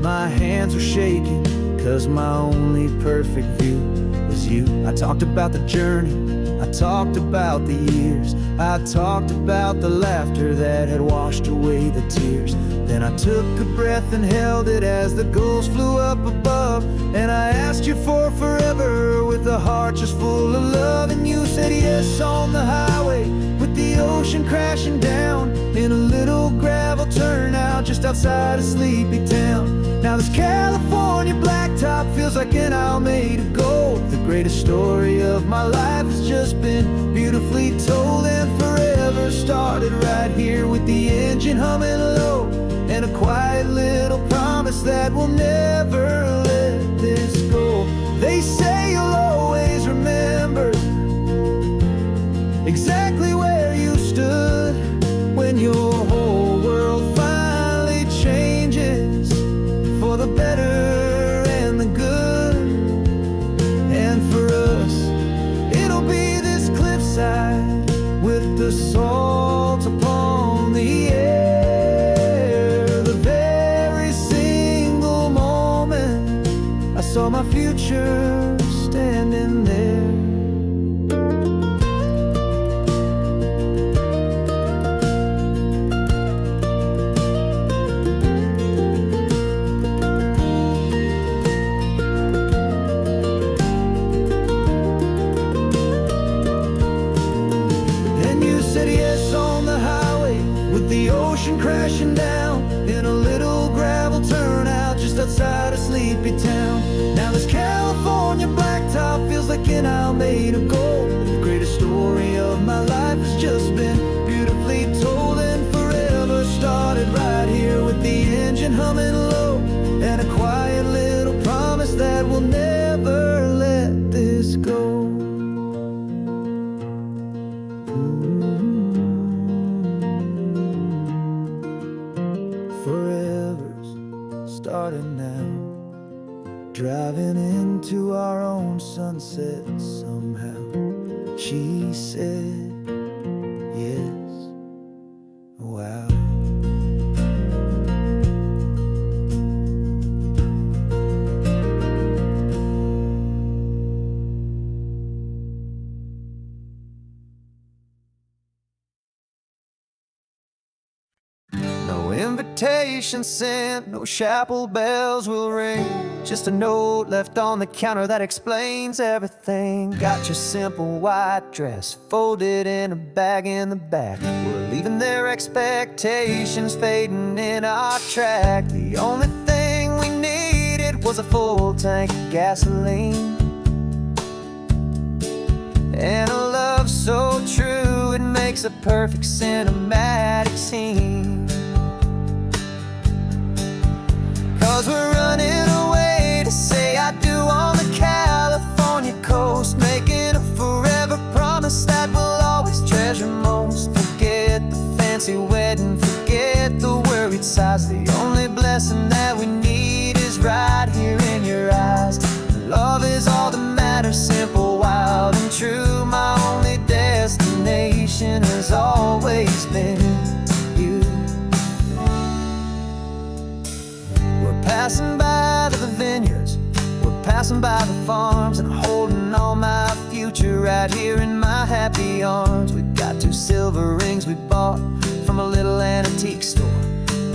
My hands were shaking, cause my only perfect view was you. I talked about the journey, I talked about the years, I talked about the laughter that had washed away the tears. Then I took a breath and held it as the gulls flew up above, and I asked you for forever with a heart just full of love. And you said yes on the highway, with the ocean crashing down, in a little gravel turnout just outside a sleepy town. Now this California blacktop feels like an owl made of gold. The greatest story of my life has just been beautifully told, and forever started right here with the engine humming low, and a quiet little promise that we'll never let this go. They say you'll always remember exactly where you stood when your whole world finally changes for the better and the good. And for us, it'll be this cliffside with the salt upon the air. The very single moment I saw my future standing there. The ocean crashing down, in a little gravel turnout just outside a sleepy town. Now this California blacktop feels like an owl made of gold. The greatest story of my life has just been beautifully told, and forever started right here with the engine humming low, and a quiet little promise that we'll never let this go. Starting now, driving into our own sunset somehow. She said yes, wow. invitation sent, no chapel bells will ring. Just a note left on the counter that explains everything. Got your simple white dress folded in a bag in the back. We're leaving their expectations fading in our track. The only thing we needed was a full tank of gasoline and a love so true it makes a perfect cinematic scene. 'Cause we're running away to say I do on the California coast, making a forever promise that we'll always treasure most. Forget the fancy wedding, forget the worried sighs. The only blessing that we need is right here in your eyes. Love is all that matters, simple, wild, and true. My only destination has always been you. We're passing by the vineyards, we're passing by the farms, and holding on my future right here in my happy arms. We've got 2 silver rings we bought from a little antique store.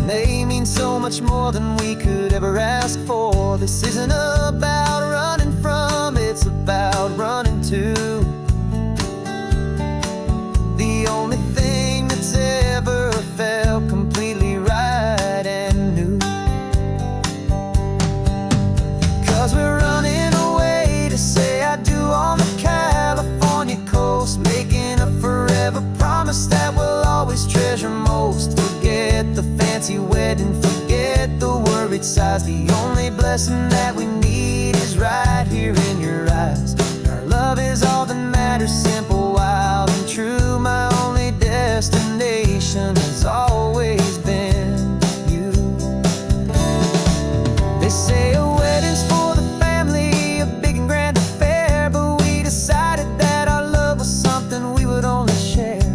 They mean so much more than we could ever ask for. This isn't about running from, it's about running to the only thing that's ever felt completely right and new. 'Cause we're running away to say I do on the California coast, making a forever promise that we'll always treasure most. Forget the fancy wedding, forget the worried sighs. The only blessing that we need is right here in your eyes. Our love is all that matters, simple, wild, and true. My only destination has always been you. They say a wedding's for the family, a big and grand affair, but we decided that our love was something we would only share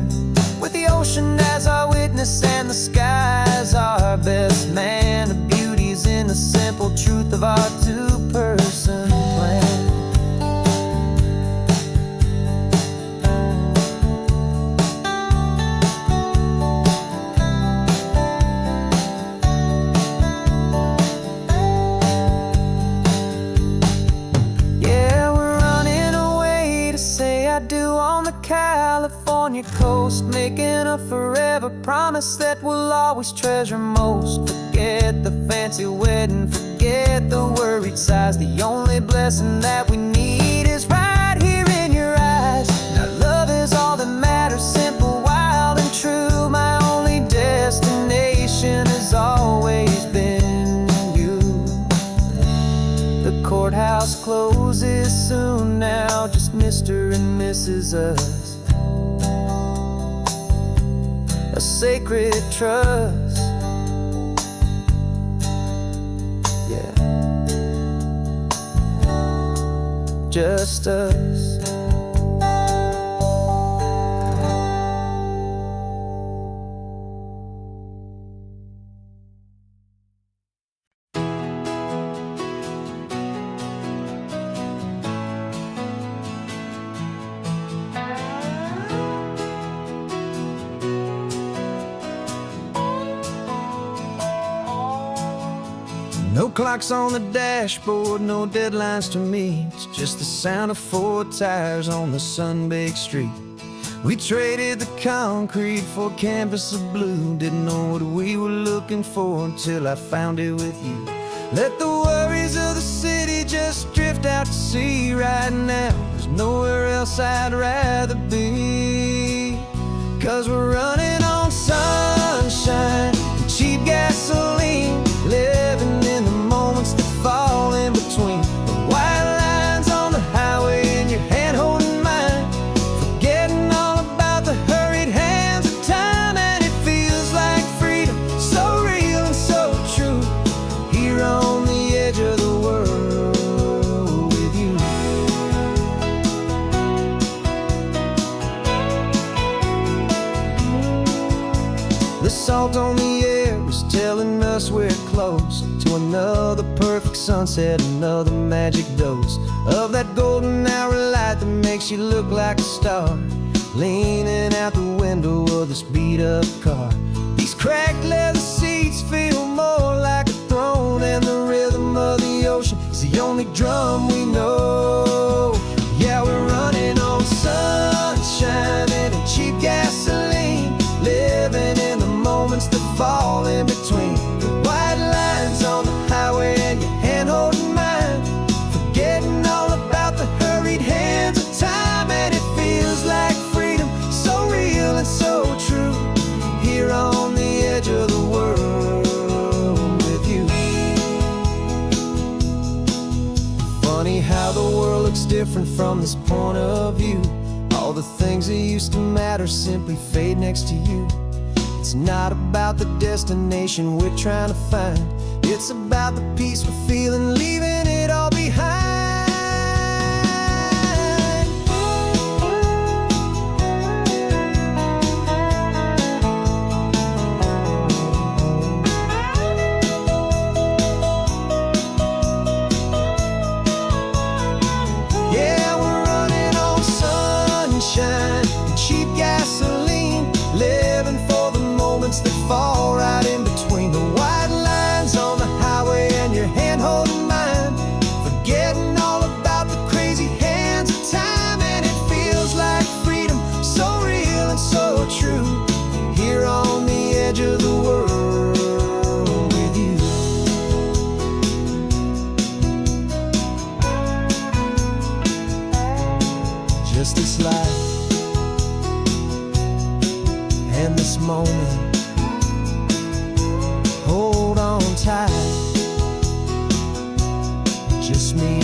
with the ocean as our witness and the sky as our best man. The beauty's in the simple truth of our 2-person plan. Yeah, we're running away to say I do on the California coast, making a forever promise that we'll always treasure most. Forget the fancy wedding, forget the worried sighs. The only blessing that we need is right here in your eyes. Now love is all that matters, simple, wild, and true. My only destination has always been you. The courthouse closes soon now, just Mr. and Mrs. Us. A sacred trust, yeah, just us. No clocks on the dashboard, no deadlines to meet. It's just the sound of 4 tires on the sun-baked street. We traded the concrete for a canvas of blue. Didn't know what we were looking for until I found it with you. Let the worries of the city just drift out to sea right now. There's nowhere else I'd rather be. 'Cause we're running on sunshine and cheap gasoline, living in the moments that fall in between. The white lines on the highway and your hand holding mine, forgetting all about the hurried hands of time. And it feels like freedom, so real and so true, here on the edge of the world with you. The salt on the air is telling us we're close to another perfect sunset, another magic dose of that golden hour light that makes you look like a star, leaning out the window of this beat-up car. The These cracked leather seats feel more like a throne, and the rhythm of the ocean is the only drum we know. Yeah, we're running on sunshine and cheap gasoline, living in the moments that fall in between the white lines on the highway and your hand holding mine, forgetting all about the hurried hands of time. And it feels like freedom, so real and so true, here on the edge of the world with you. Funny how the world looks different from this point of view. All the things that used to matter simply fade next to you. It's not about the destination we're trying to find, it's about the peace we're feeling, leaving it all behind. Yeah, we're running on sunshine and cheap gasoline, living for the moments that fall right in between the white lines on the highway and your hand holding mine, forgetting all about the crazy hands of time. And it feels like freedom, so real and so true, here on the edge of the world with you. Just this life and this moment, hold on tight, just me